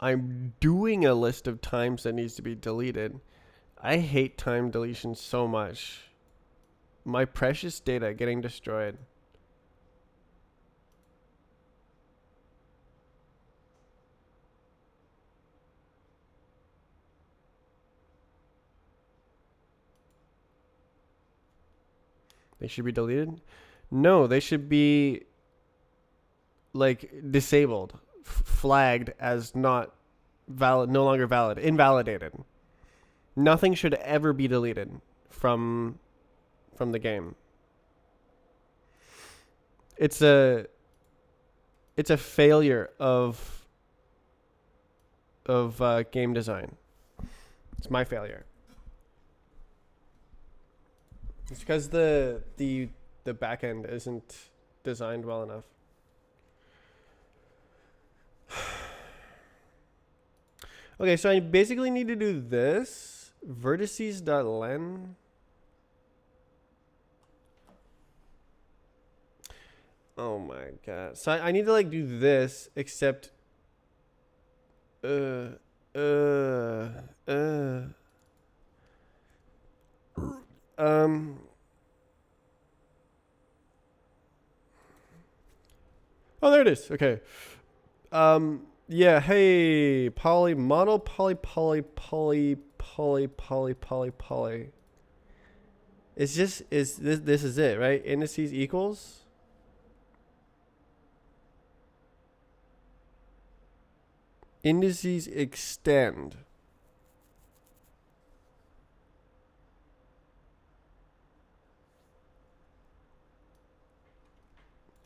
I'm doing a list of times that needs to be deleted. I hate time deletion so much. My precious data getting destroyed. They should be deleted? No, they should be like disabled, flagged as not valid, no longer valid, invalidated. Nothing should ever be deleted from the game. It's a failure of game design. It's my failure. It's because the back end isn't designed well enough. Okay, so I basically need to do this. Vertices.len. Oh my god. So I need to like do this, except um Oh, there it is. Okay. Yeah. Hey, poly, mono, poly. It's just is this. This is it, right? Indices equals. Indices extend.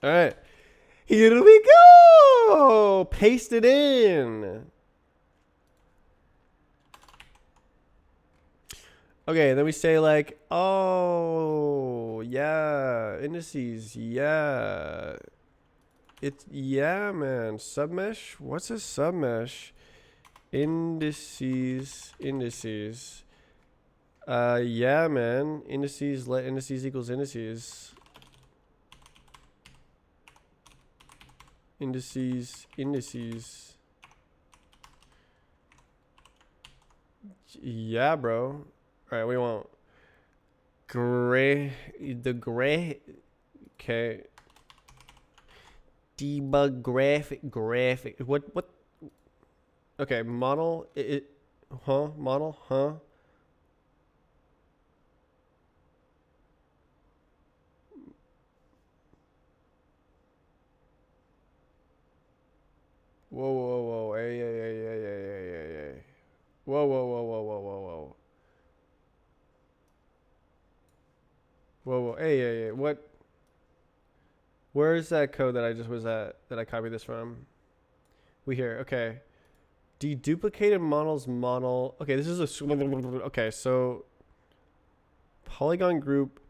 All right. Here we go. Paste it in. Okay, then we say like, oh, yeah, indices, yeah. It's, yeah, man. Submesh? What's a submesh? Indices. Yeah, man. Indices, let indices equals indices. Indices. Yeah, bro. All right, we want gray. Okay. Debug graphic. What? Okay, model. Model. Huh? Whoa. Hey. Whoa. Whoa. Hey. What? Where's that code that I just was at that I copied this from? We here. Okay. Deduplicated models model. Okay, this is a. Okay, so polygon group.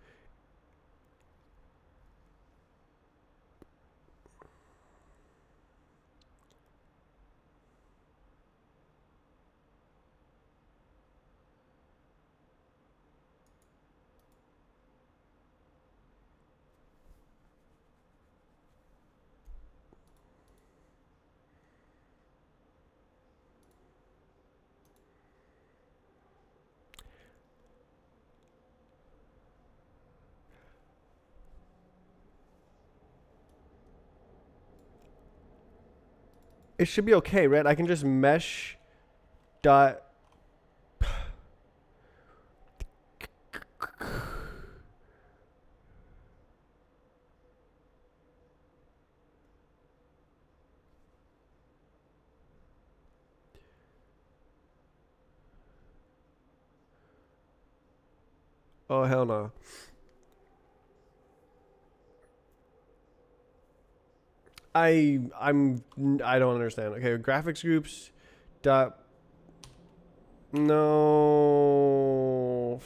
It should be okay, right? I can just mesh dot. Oh hell no. I don't understand. Okay, graphics groups dot. No,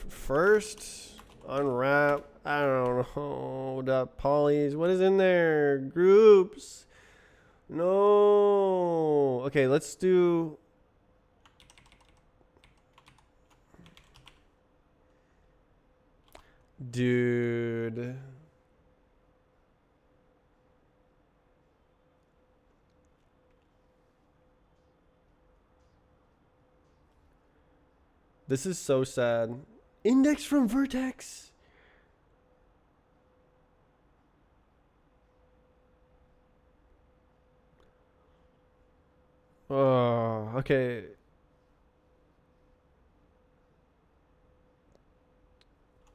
first unwrap. I don't know. Dot polys. What is in there? Groups. No. Okay, let's do. Dude. This is so sad. Index from Vertex. Oh, okay.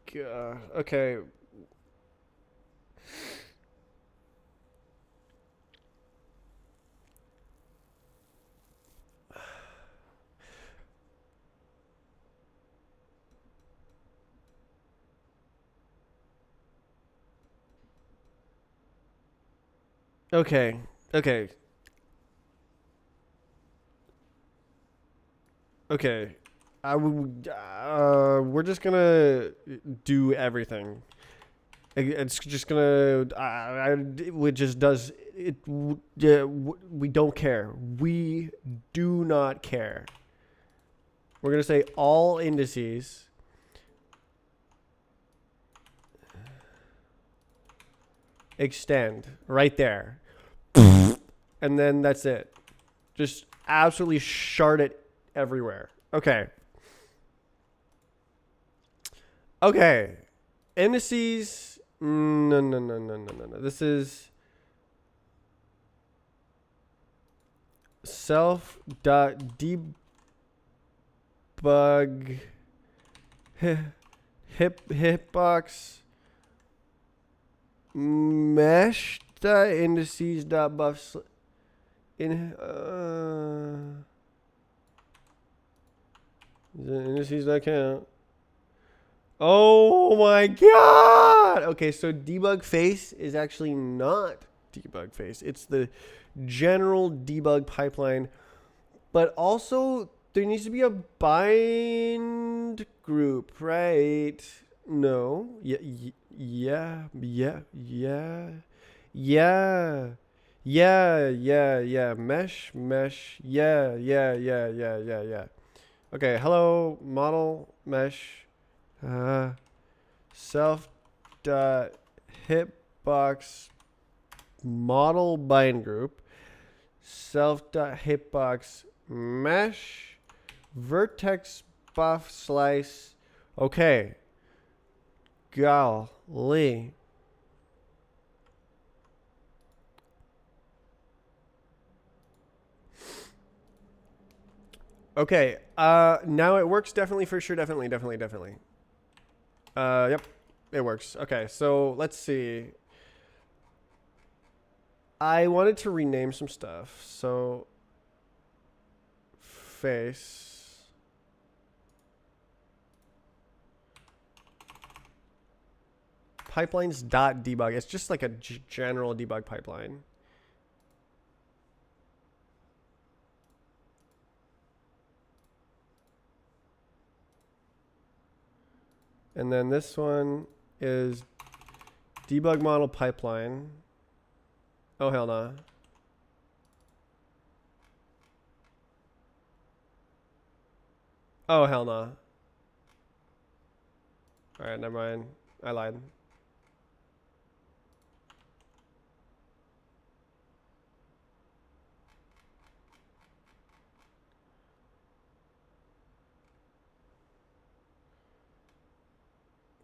Okay. Okay. Okay. Okay. We're just gonna do everything. It's just gonna. It just does. Yeah, we don't care. We do not care. We're gonna say all indices. Extend right there. And then that's it. Just absolutely shard it everywhere. Okay. Okay. Indices. No. This is. self dot debug hitbox mesh dot indices dot buff in the indices dot count. Oh my god! Okay, so debug face is actually not debug face. It's the general debug pipeline. But also, there needs to be a bind group, right? No. Yeah, yeah, yeah, yeah, yeah, yeah. Mesh. Yeah. Okay, hello, model, mesh. Self dot hitbox model bind group. Self dot hitbox mesh vertex buff slice. Okay. Golly. Okay. Now it works definitely for sure. Definitely. Yep. It works. Okay. So let's see. I wanted to rename some stuff. So face. Pipelines dot debug. It's just like a general debug pipeline. And then this one is debug model pipeline. Oh, hell nah. Oh, hell nah. Alright, never mind. I lied.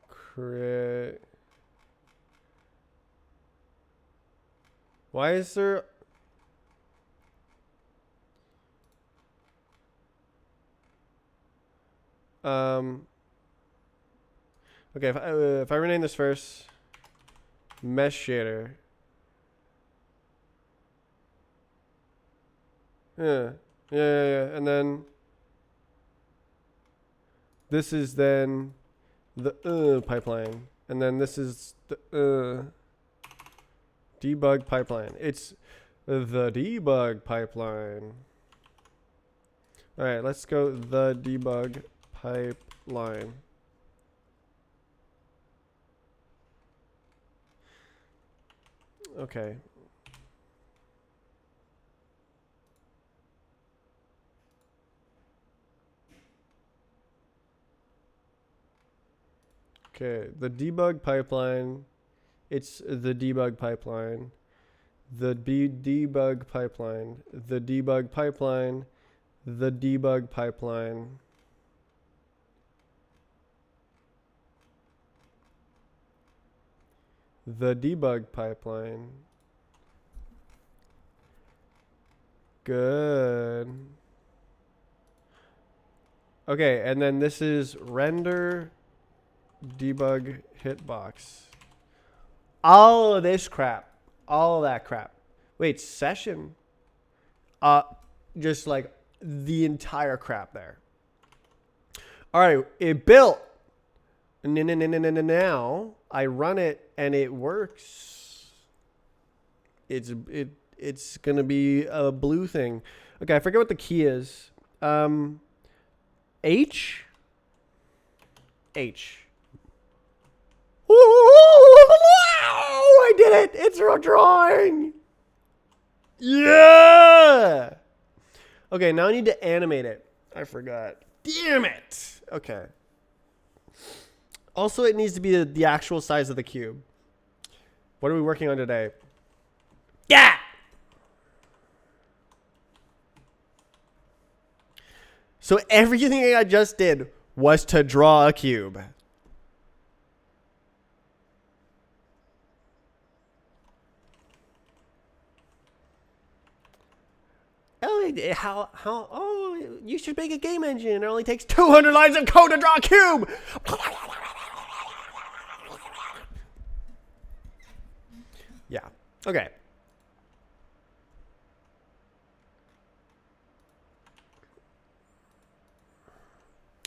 Create. Why is there... Okay, if I rename this first, mesh shader. Yeah. And then this is then the pipeline, and then this is the debug pipeline. It's the debug pipeline. All right, let's go the debug pipeline. Okay. Okay, the debug pipeline. It's the debug pipeline. The debug pipeline. The debug pipeline. The debug pipeline. The debug pipeline. Good. Okay, and then this is render debug hitbox. All of this crap. All of that crap. Wait, session? Just like the entire crap there. All right, it built. Now I run it and it works. It's gonna be a blue thing. Okay, I forget what the key is. H. I did it! It's a drawing. Yeah. Okay, now I need to animate it. I forgot. Damn it. Okay. Also, it needs to be the actual size of the cube. What are we working on today? Yeah. So everything I just did was to draw a cube. Hell you should make a game engine. It only takes 200 lines of code to draw a cube. Yeah. Okay.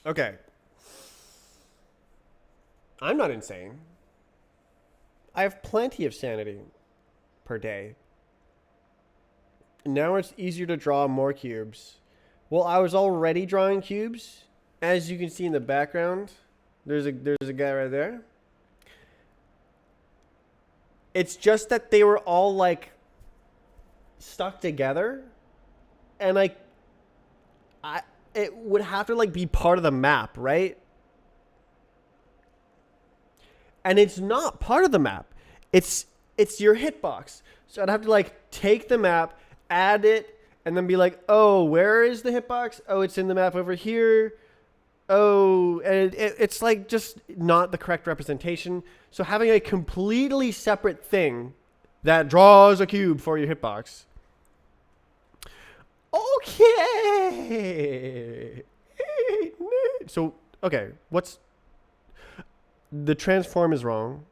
Okay. I'm not insane. I have plenty of sanity per day. Now it's easier to draw more cubes. Well, I was already drawing cubes. As you can see in the background, there's a guy right there. It's just that they were all like stuck together, and like it would have to like be part of the map, right? And it's not part of the map. It's your hitbox. So I'd have to like take the map, add it, and then be like, oh, where is the hitbox? Oh, it's in the map over here. Oh, and it's like just not the correct representation. So having a completely separate thing that draws a cube for your hitbox. Okay. So, okay, what's the transform is wrong.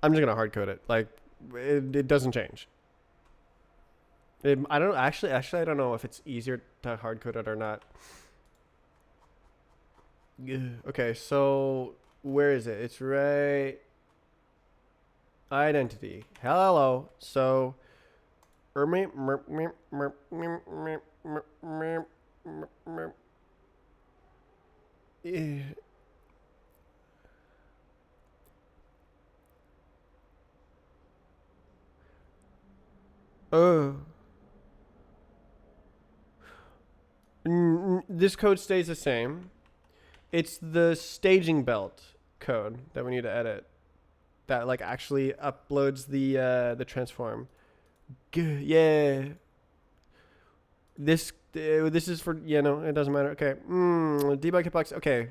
I'm just gonna hard code it. Like, it doesn't change. I don't actually. I don't know if it's easier to hard code it or not. Okay, so where is it? It's right. Identity. Hello. So. Oh. This code stays the same. It's the staging belt code that we need to edit. That like actually uploads the transform. Yeah. This is for no, it doesn't matter. Okay. Debug hitbox. Okay.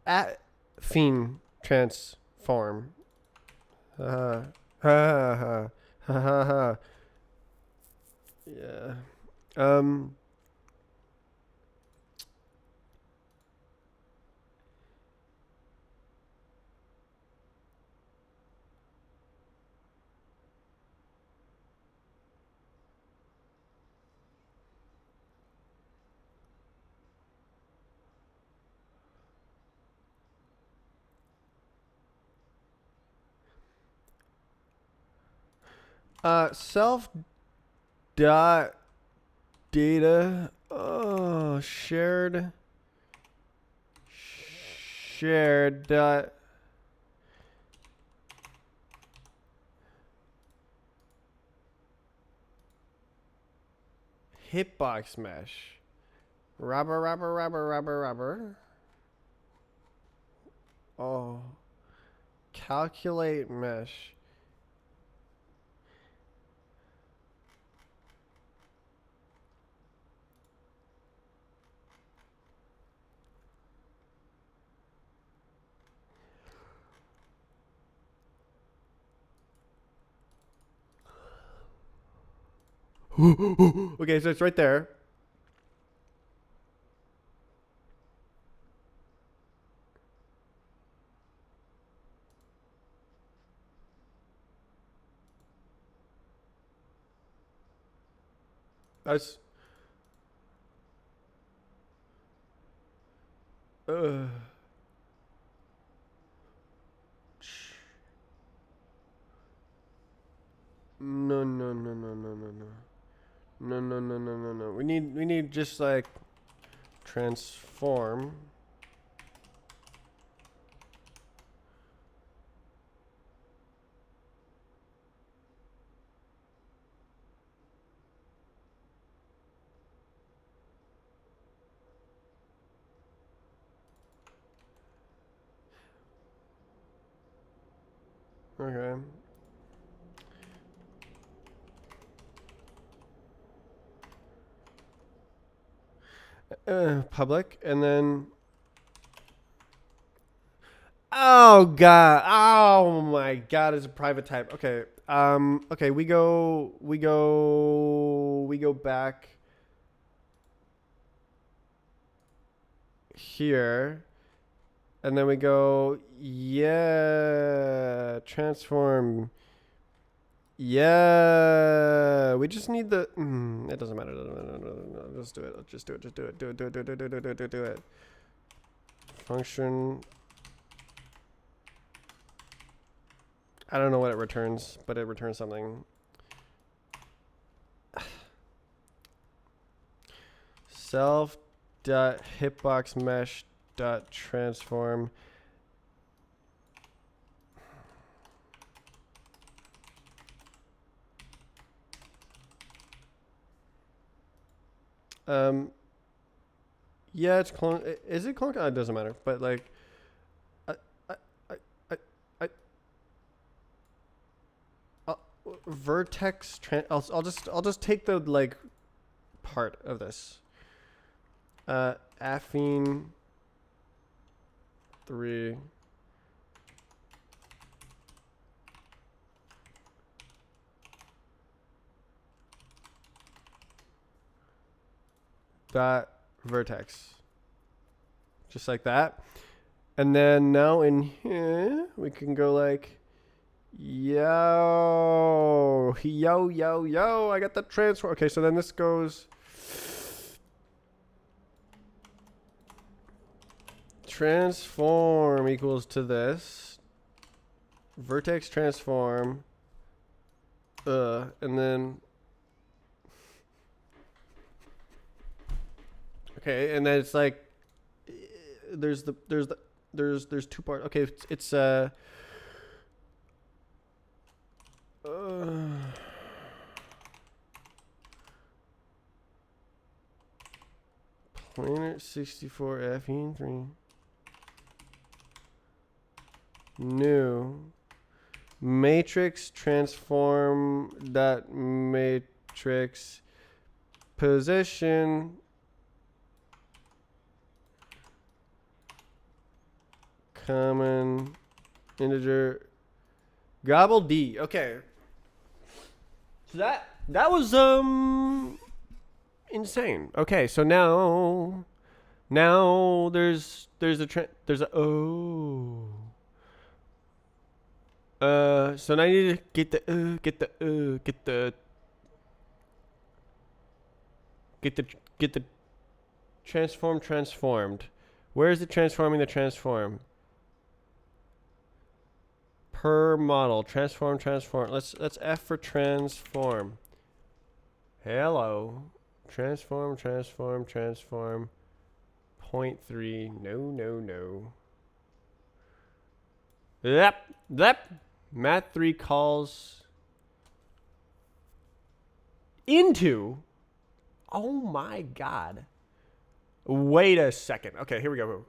At fiend transform. Ha ha ha ha ha. Yeah. Self dot data. Oh, shared dot. Hitbox mesh. Rubber. Oh. Calculate mesh. Okay, so it's right there. That's. Uh, no. No. We need just like transform. Okay. Public, and then. Oh god! Oh my god! It's a private type. Okay. Okay. We go. We go back here, and then we go. Yeah. Transform. Yeah. We just need the. It doesn't matter. No, just do it. Just do it. Just do it. Do it. Do it. Do it. Do it. Do it. Do it. Do it. Function. I don't know what it returns, but it returns something. Self dot hitbox mesh dot transform. Yeah, it's clone. Is it clone? It doesn't matter. But like, I, I, I, I, I I'll, vertex. I'll just take the like part of this. Affine 3. That vertex. Just like that. And then now in here, we can go like, yo, I got the transform. Okay, so then this goes transform equals to this. Vertex transform. And then okay, and then it's like there's two parts. Okay, it's planar 64 affine 3 new matrix transform dot matrix position common integer gobble D. Okay. So that was insane. Okay, so now there's a oh. So now I need to get the transformed. Where is it transforming the transform? Per model, transform. Let's F for transform. Hello, transform. 0.3. No. Yep. Math 3 calls into. Oh my god. Wait a second. Okay, here we go.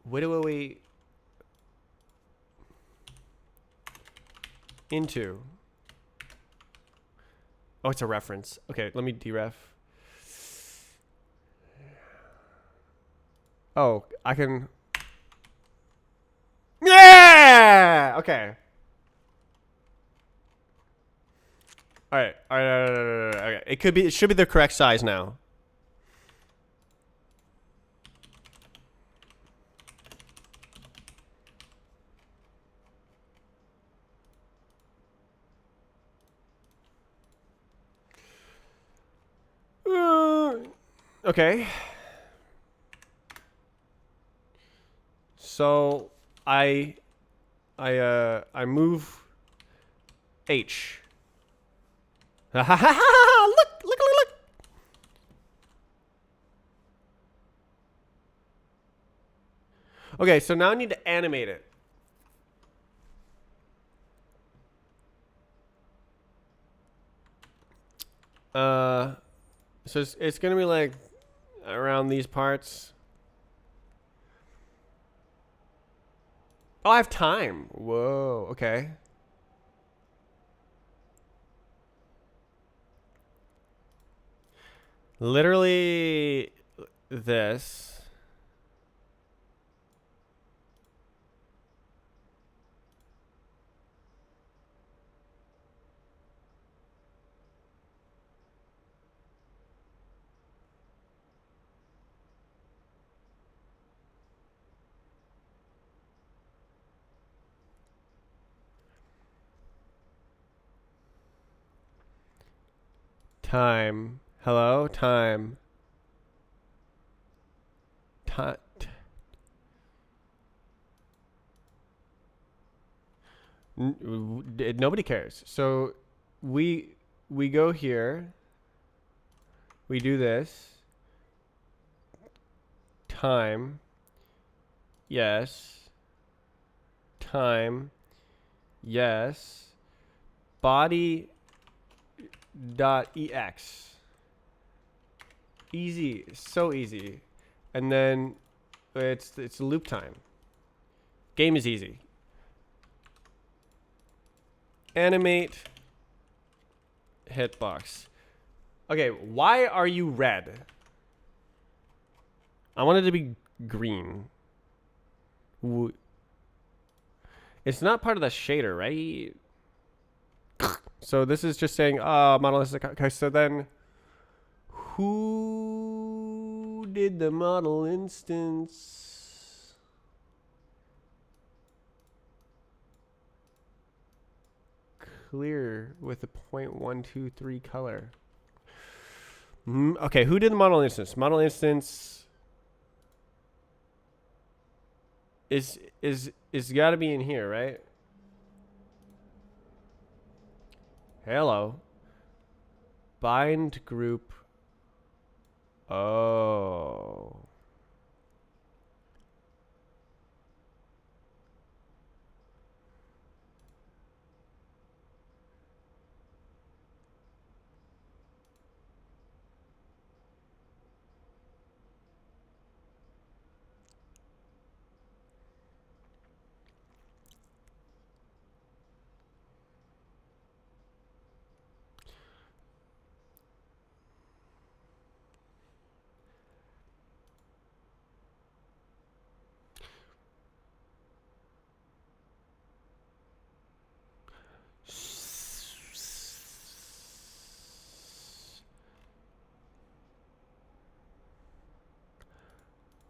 Wait. Into. Oh, it's a reference. Okay, let me deref. Oh, I can. Yeah. Okay. All right. Okay. It should be the correct size now. Okay. So I move H. Look. Okay, so now I need to animate it. So it's gonna be like around these parts. Oh, I have time. Whoa, okay. Literally this. Time. Hello? Time. Time. Nobody cares. So we go here. We do this. Time. Yes. Time. Yes. Body dot ex. Easy. So easy. And then it's loop time. Game is easy. Animate hitbox. Okay, why are you red? I want it to be green. It's not part of the shader, right? So this is just saying, monolithic. Okay, so then who did the model instance? Clear with a 0.123 color. Okay, who did the model instance? Model instance is got to be in here, right? Hello. Bind group. Oh.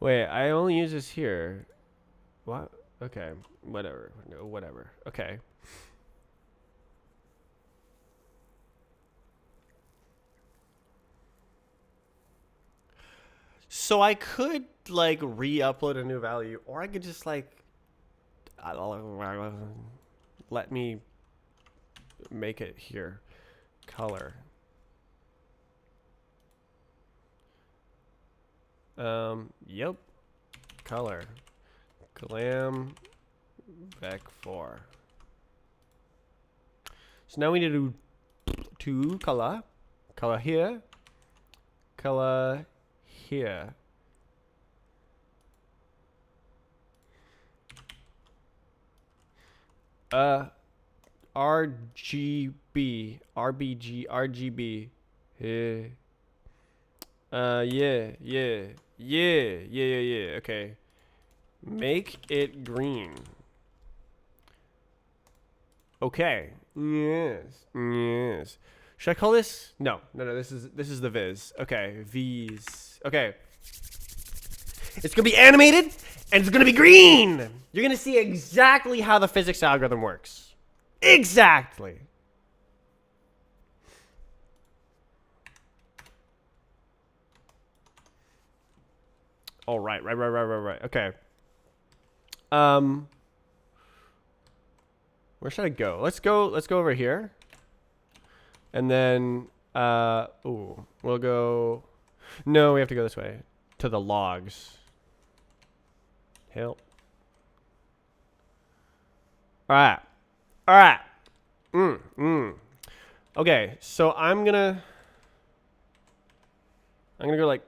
Wait, I only use this here. What? Okay, whatever. No, whatever. Okay. So I could like re-upload a new value, or I could just like let me make it here. Color. Yep. Color. Glam Vec 4. So now we need to do two color. Color here. Color here. RGB. RBG. RGB. Yeah. Yeah. Okay. Make it green. Okay. Yes. Should I call this? No. This is the viz. Okay. V's. Okay. It's gonna be animated and it's gonna be green. You're gonna see exactly how the physics algorithm works. Exactly. Oh, right. Okay. Where should I go? Let's go over here. And then we'll go. No, we have to go this way to the logs. Help. All right. Okay, so I'm gonna go like,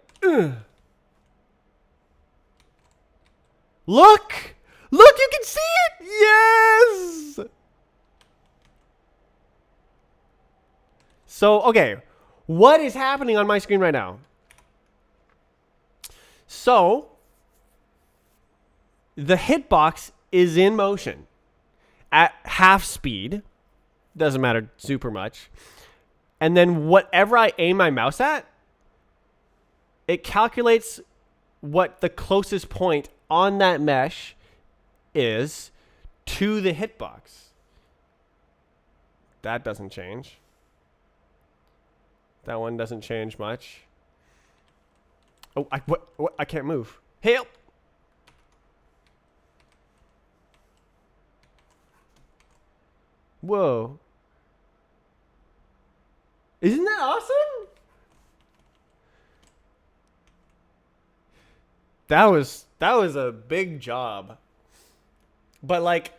Look Look, you can see it. Yes. So, okay. What is happening on my screen right now? So, the hitbox is in motion at half speed. Doesn't matter super much. And then whatever I aim my mouse at, it calculates what the closest point on that mesh is to the hitbox. That doesn't change. That one doesn't change much. Oh, what? I can't move. Help! Whoa. Isn't that awesome? That was a big job. But like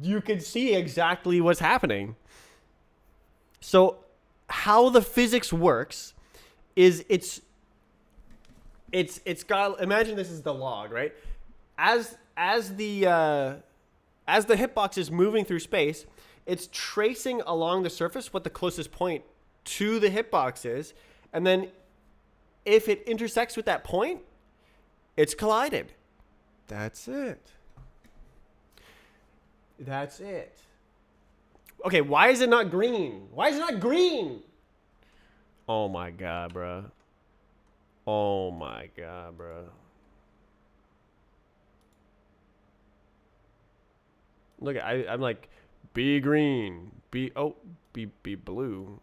you can see exactly what's happening. So how the physics works is it's got, imagine this is the log, right? As the hitbox is moving through space, it's tracing along the surface what the closest point to the hitbox is, and then if it intersects with that point, it's collided. That's it. That's it. Okay, why is it not green? Why is it not green? Oh my god, bro. Oh my god, bro. Look, I'm like, be green, be blue.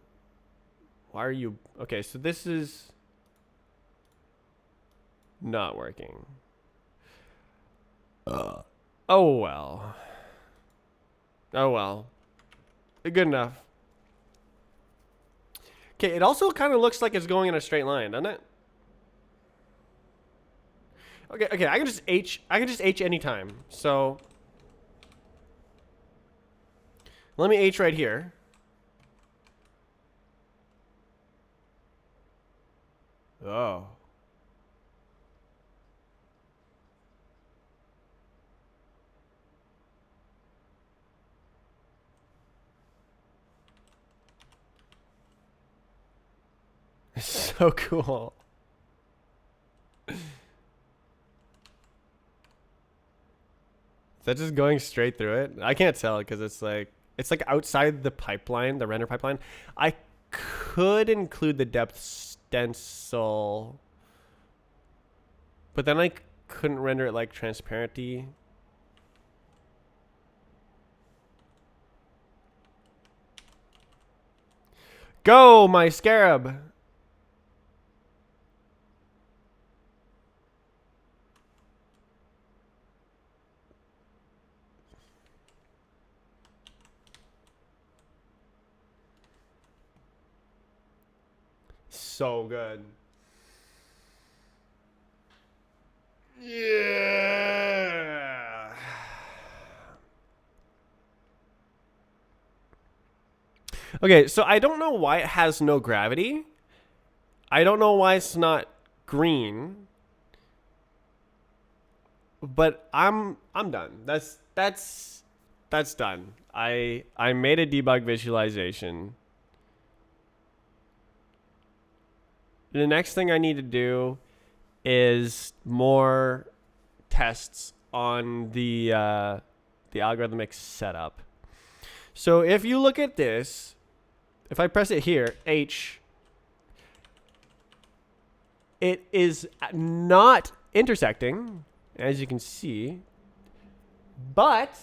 Why are you? Okay, so this is not working. Oh well. Oh well. Good enough. Okay, it also kind of looks like it's going in a straight line, doesn't it? Okay, I can just H anytime. So let me H right here. Oh. So cool. Is that just going straight through it? I can't tell because it's like outside the pipeline, the render pipeline. I could include the depth stencil, but then I couldn't render it like transparency. Go, my scarab. So good. Yeah. Okay, so I don't know why it has no gravity. I don't know why it's not green. But I'm done. That's done. I made a debug visualization. The next thing I need to do is more tests on the algorithmic setup. So if you look at this, if I press it here, H, it is not intersecting, as you can see, but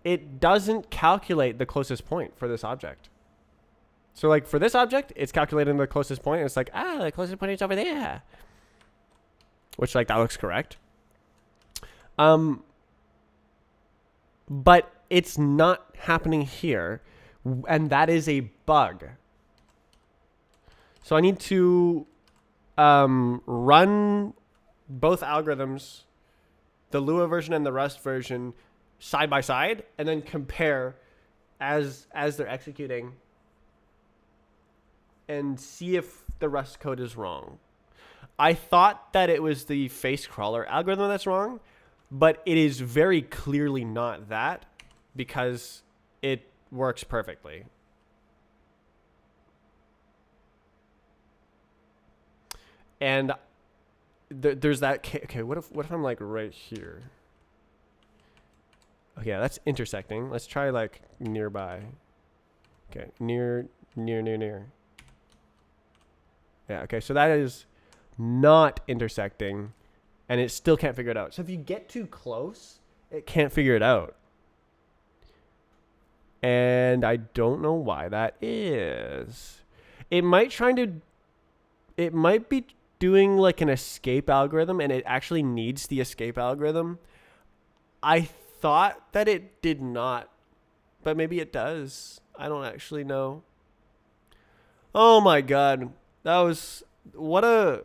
it doesn't calculate the closest point for this object. So like for this object, it's calculating the closest point. And it's like, the closest point is over there. Which like that looks correct. But it's not happening here. And that is a bug. So I need to run both algorithms, the Lua version and the Rust version, side by side, and then compare as they're executing and see if the Rust code is wrong. I thought that it was the face crawler algorithm that's wrong, but it is very clearly not that because it works perfectly. And there's that. Okay, what if I'm like right here? Okay, that's intersecting. Let's try like nearby. Okay, near. Yeah, okay, so that is not intersecting, and it still can't figure it out. So if you get too close, it can't figure it out. And I don't know why that is. It might be doing like an escape algorithm, and it actually needs the escape algorithm. I thought that it did not, but maybe it does. I don't actually know. Oh my god. That was what a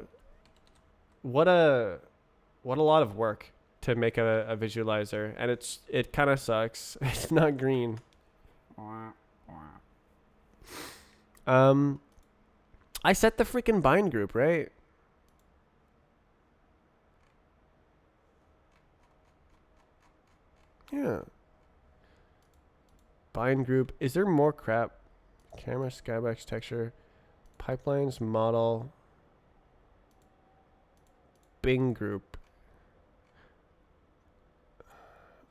lot of work to make a visualizer, and it kind of sucks. It's not green. I set the freaking bind group, right? Yeah. Bind group. Is there more crap? Camera, skybox, texture, pipelines, model, Bing group.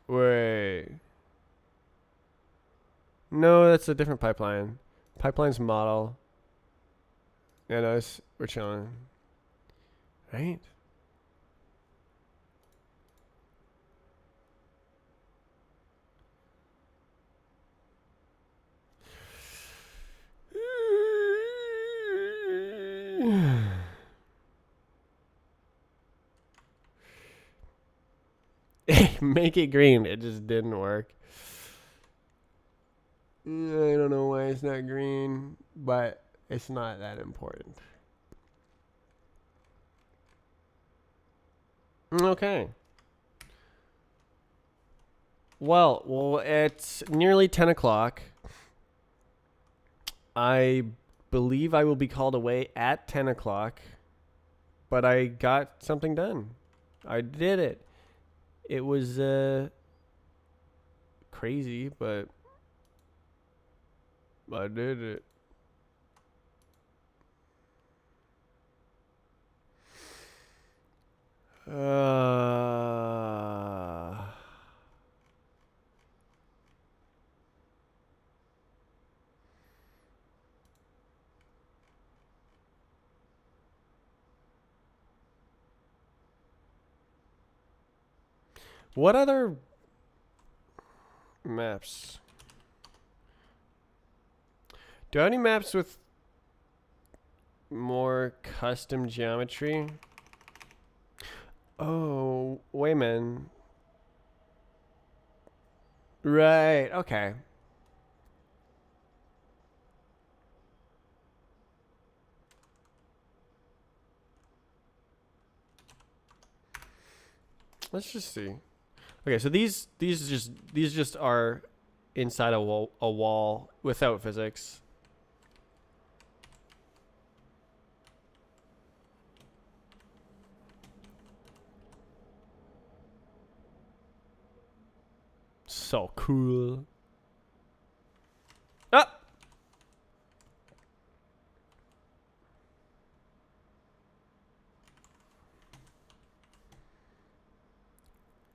Wait. No, that's a different pipeline. Pipelines model. Yeah, no, we're chilling. Right? Make it green. It just didn't work. I don't know why it's not green, but it's not that important. Okay. Well, it's nearly 10 o'clock. I believe I will be called away at 10 o'clock, but I got something done. I did it. It was crazy, but I did it. What other maps? Do I have any maps with more custom geometry? Oh, Wayman. Right, okay. Let's just see. Okay, so these just are inside a wall without physics. So cool. Ah!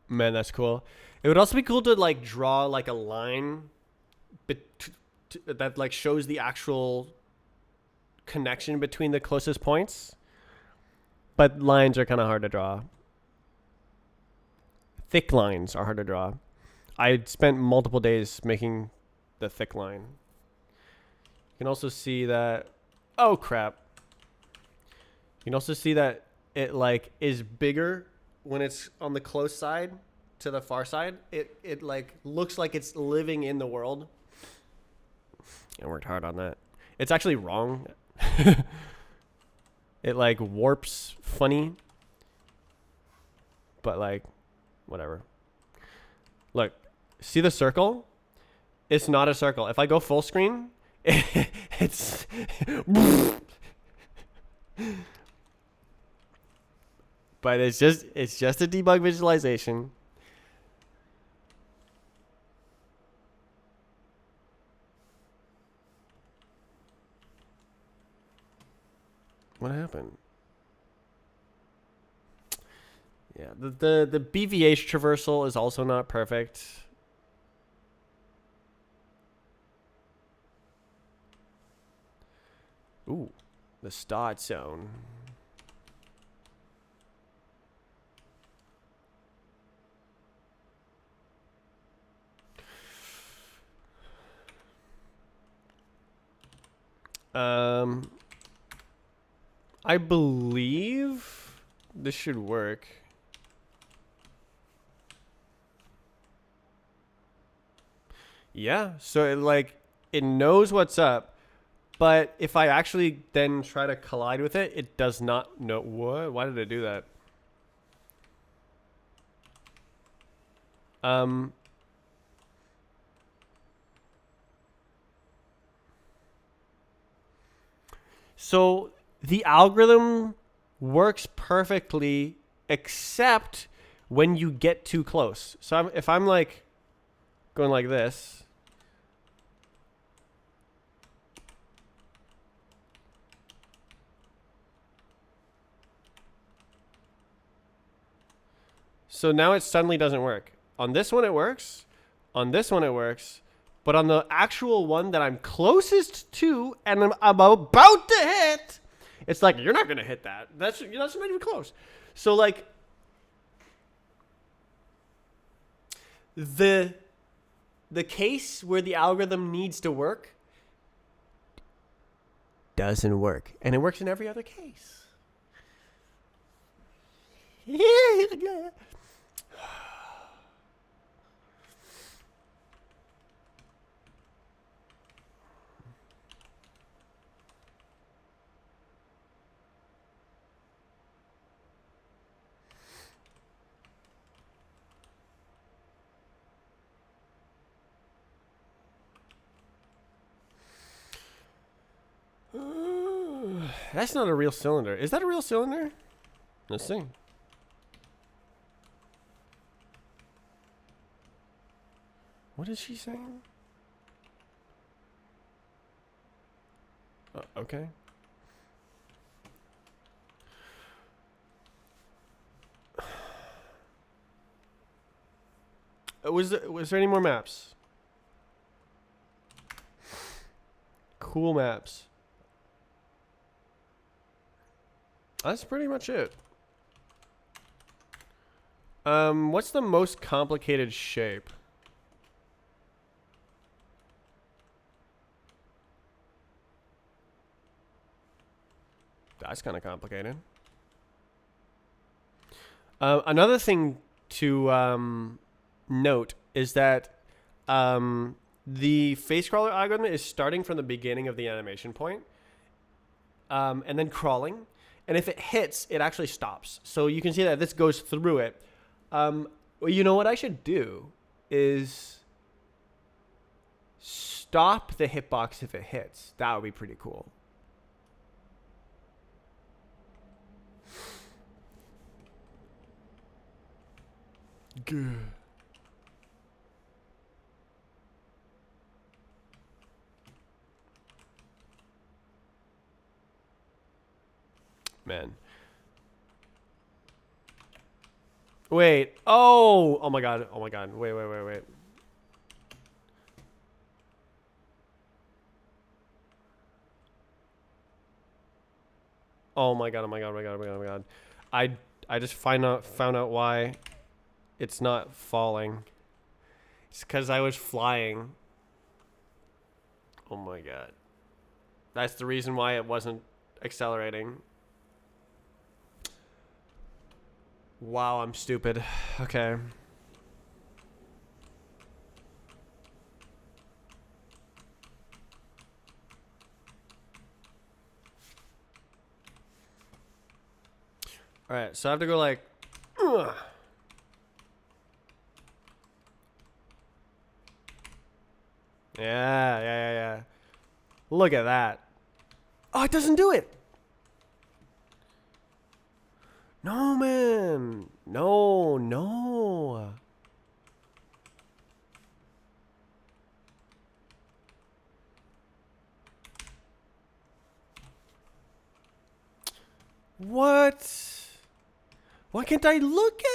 Man, that's cool. It would also be cool to like draw like a line that like shows the actual connection between the closest points. But lines are kind of hard to draw. Thick lines are hard to draw. I spent multiple days making the thick line. You can also see that. Oh crap! You can also see that it like is bigger when it's on the close side to the far side. It like looks like it's living in the world. I worked hard on that. It's actually wrong. It like warps funny. But like, whatever. Look, see the circle? It's not a circle. If I go full screen, it's but it's just a debug visualization. What happened? Yeah, the BVH traversal is also not perfect. Ooh, the start zone. I believe this should work. Yeah, so it knows what's up, but if I actually then try to collide with it, it does not know. What? Why did it do that? Um. So the algorithm works perfectly, except when you get too close. So if I'm like going like this. So now it suddenly doesn't work. On this one it works. On this one it works. But on the actual one that I'm closest to and I'm about to hit, it's like, you're not going to hit that. That's not even close. So like the case where the algorithm needs to work doesn't work. And it works in every other case. That's not a real cylinder. Is that a real cylinder? Let's see. What is she saying? Okay. Was there any more maps? Cool maps. That's pretty much it. What's the most complicated shape? That's kind of complicated. Another thing to note is that the face crawler algorithm is starting from the beginning of the animation point, and then crawling. And if it hits, it actually stops. So you can see that this goes through it. Well, you know what I should do is stop the hitbox if it hits. That would be pretty cool. Good. Man. Wait. Oh. Oh my god. Oh my god. Wait. Oh my god. I just found out why it's not falling. It's because I was flying. Oh my god. That's the reason why it wasn't accelerating. Wow, I'm stupid. Okay. Alright, so I have to go like... Ugh. Yeah. Look at that. Oh, it doesn't do it. No, man. No. What? Why can't I look at it?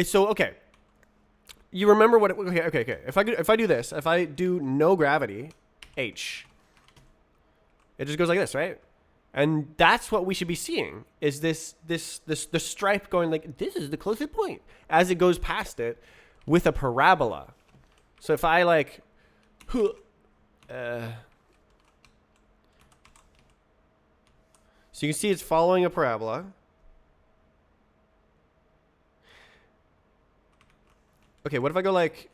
So okay, you remember what? Okay. If I do this, if I do no gravity, h, it just goes like this, right? And that's what we should be seeing is this the stripe going like this is the closest point as it goes past it with a parabola. So if I like, so you can see it's following a parabola. Okay, what if I go like,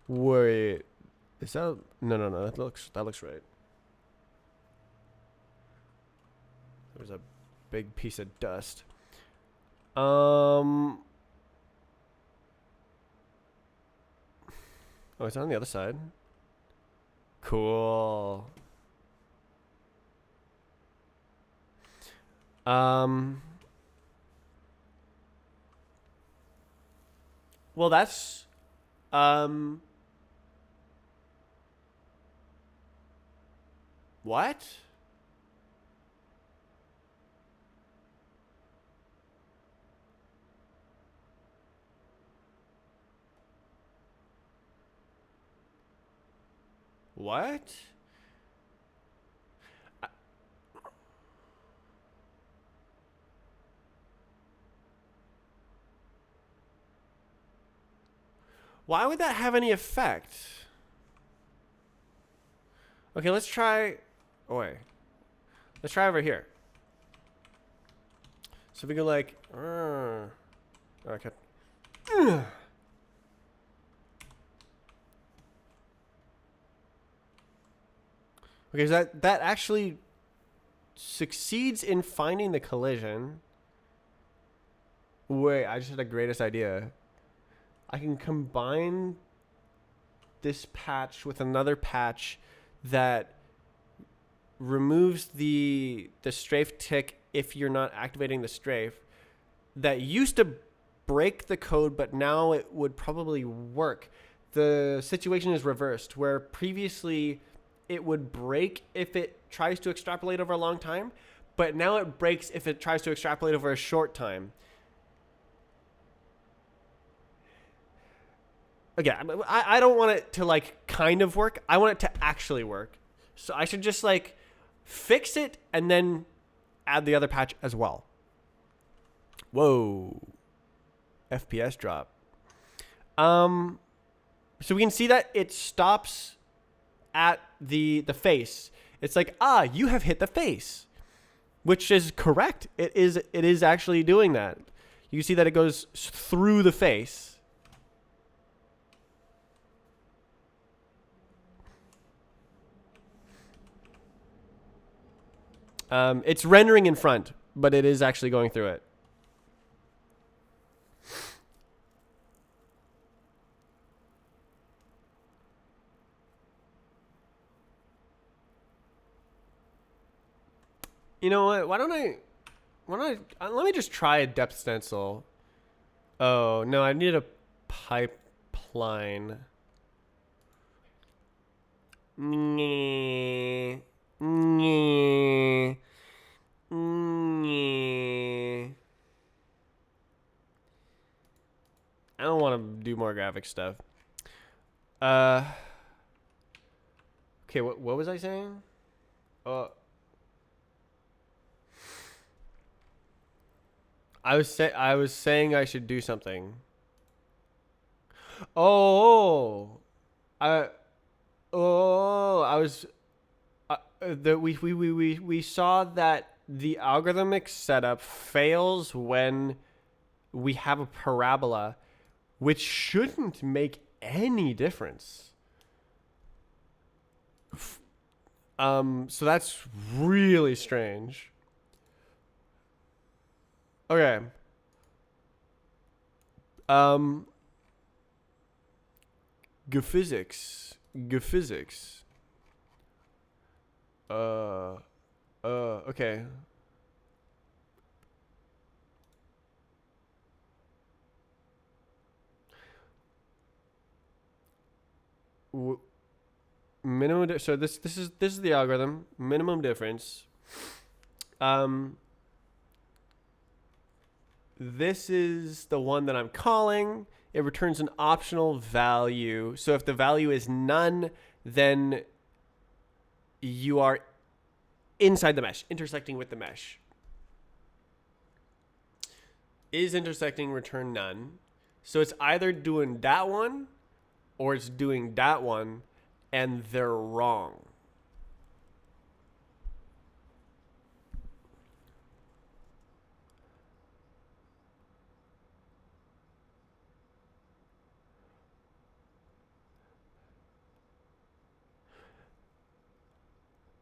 wait, is that, no, that looks right. There's a big piece of dust. Oh, it's on the other side. Cool. Well, that's, what? What? Why would that have any effect? Okay, let's try. Oh, wait. Let's try over here. So we go like. Okay. Okay, so that actually succeeds in finding the collision. Wait, I just had the greatest idea. I can combine this patch with another patch that removes the strafe tick if you're not activating the strafe. That used to break the code, but now it would probably work. The situation is reversed, where previously it would break if it tries to extrapolate over a long time, but now it breaks if it tries to extrapolate over a short time. Again, I don't want it to like kind of work. I want it to actually work. So I should just like fix it and then add the other patch as well. Whoa. FPS drop. So we can see that it stops at the face. It's like, you have hit the face, which is correct. It is actually doing that. You see that it goes through the face. It's rendering in front, but it is actually going through it. You know what? Why don't I let me just try a depth stencil. Oh, no, I need a pipeline. I don't want to do more graphic stuff. Okay, what was I saying? I was saying I should do something. Oh, I was we saw that the algorithmic setup fails when we have a parabola, which shouldn't make any difference. So that's really strange. Okay. Um, Gphysics. Gphysics. Uh, okay. W- so this is the algorithm. Minimum difference. Um, this is the one that I'm calling. It returns an optional value. So if the value is none, then you are inside the mesh, intersecting with the mesh. Is intersecting return none. So it's either doing that one or it's doing that one, and they're wrong.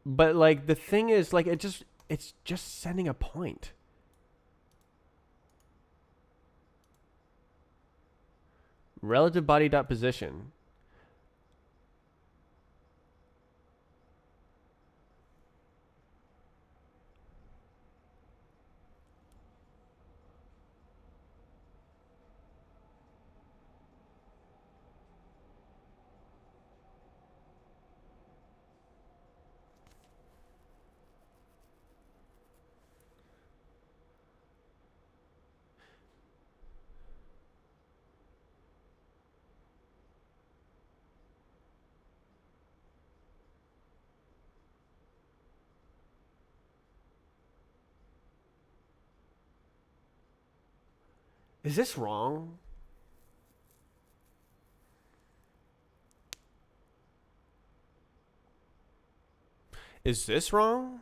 But like the thing is, like it's just sending a point. Relative body dot position. Is this wrong? Is this wrong?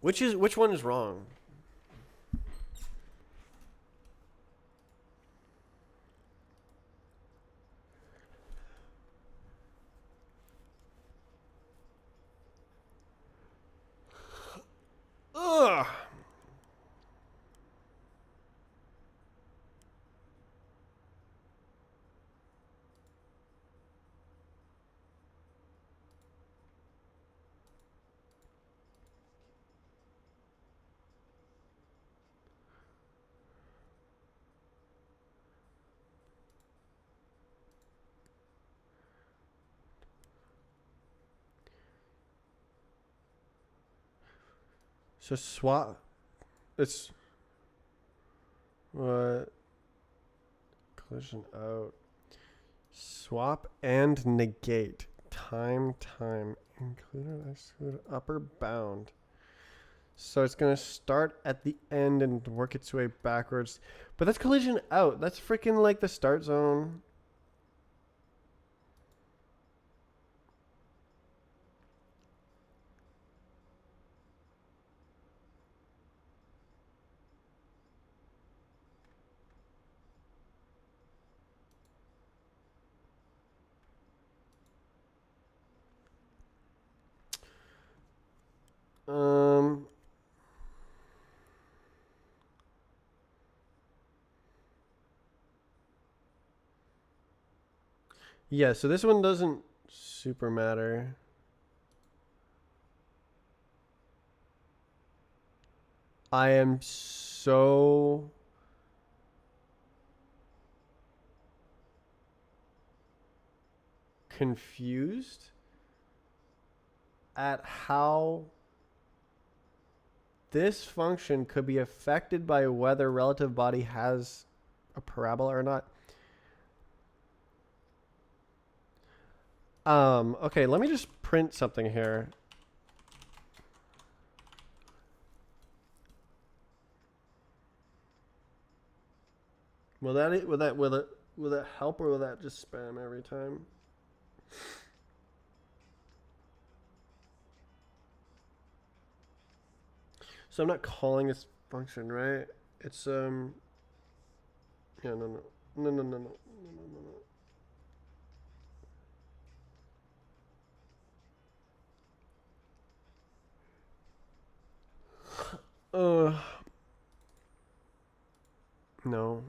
Which one is wrong? Ugh. So swap. It's what collision out. Swap and negate. Time. Include or exclude upper bound. So it's gonna start at the end and work its way backwards. But that's collision out. That's freaking like the start zone. Um. Yeah, so this one doesn't super matter. I am so confused at how this function could be affected by whether relative body has a parabola or not. Okay, let me just print something here. Will that help or will that just spam every time? So I'm not calling this function, right? It's yeah, no. No, no, no, no. No, no, no. No.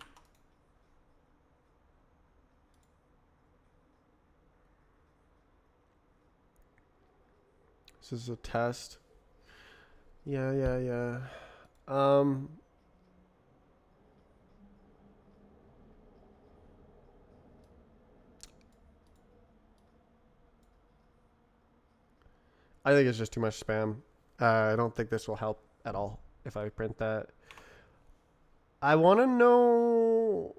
This is a test. Yeah, yeah, yeah. Um, I think it's just too much spam. I don't think this will help at all if I print that. I want to know.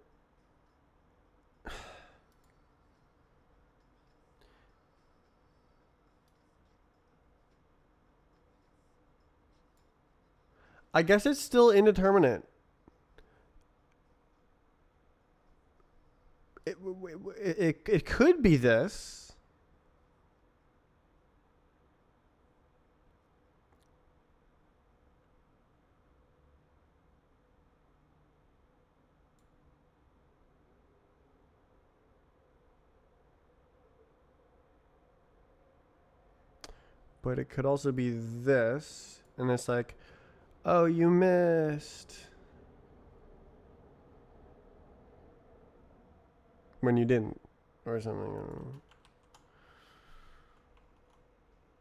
I guess it's still indeterminate. It could be this. But it could also be this. And it's like, oh, you missed. When you didn't. Or something.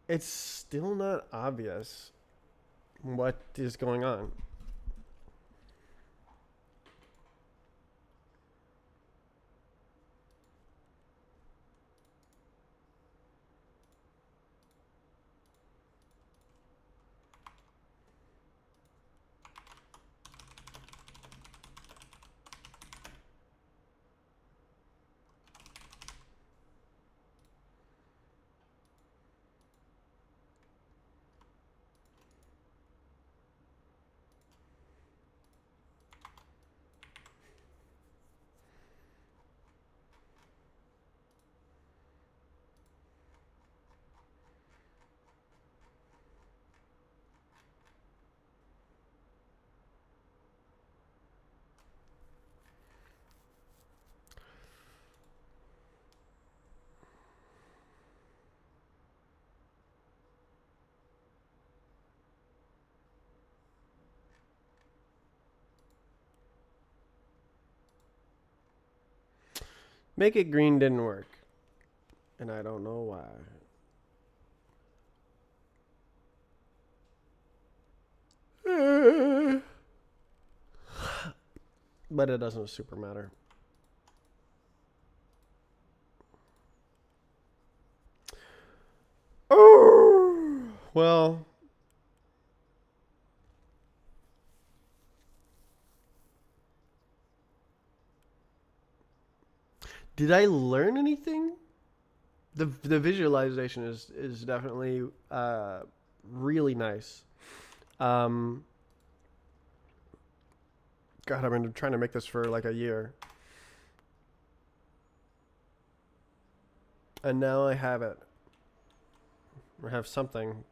It's still not obvious what is going on. Make it green didn't work. And I don't know why. But it doesn't super matter. Oh, well. Did I learn anything? The visualization is definitely really nice. Um, God, I've been trying to make this for like a year, and now I have it. Or have something.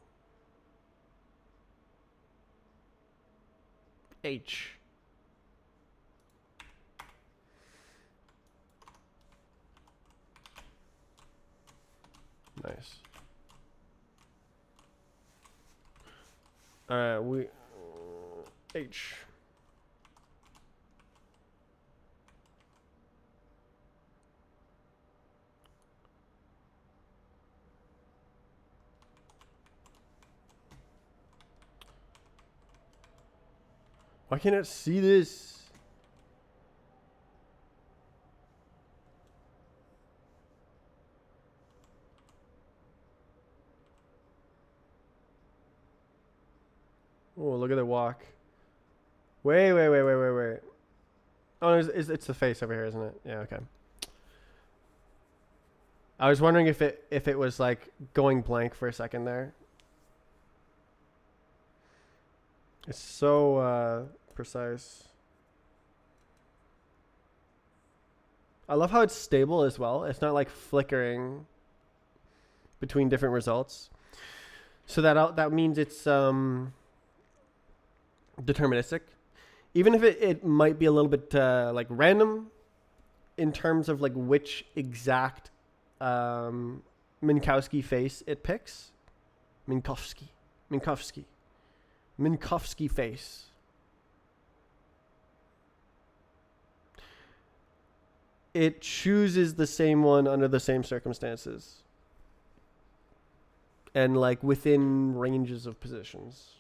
H. Nice. All right, we H. Why can't I see this? Oh, look at the walk. Wait. Oh, it's the face over here, isn't it? Yeah, okay. I was wondering if it was like going blank for a second there. It's so precise. I love how it's stable as well. It's not like flickering between different results. So that means it's deterministic. Even if it might be a little bit like random, in terms of like which exact Minkowski face it picks. Minkowski face. It chooses the same one under the same circumstances. And like within ranges of positions.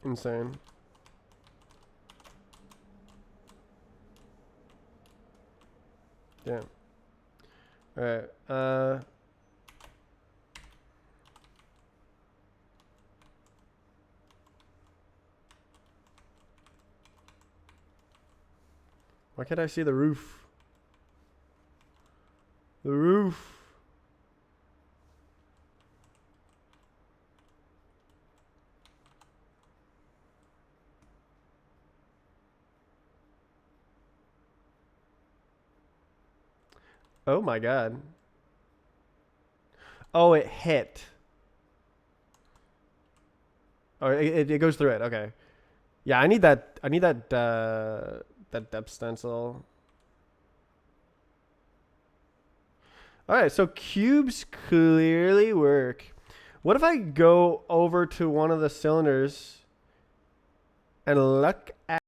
Insane. Damn. All right. Why can't I see the roof? The roof. Oh my god. Oh, it hit. Oh, it goes through it. Okay. Yeah, I need that. I need that. That depth stencil. All right, so cubes clearly work. What if I go over to one of the cylinders and look at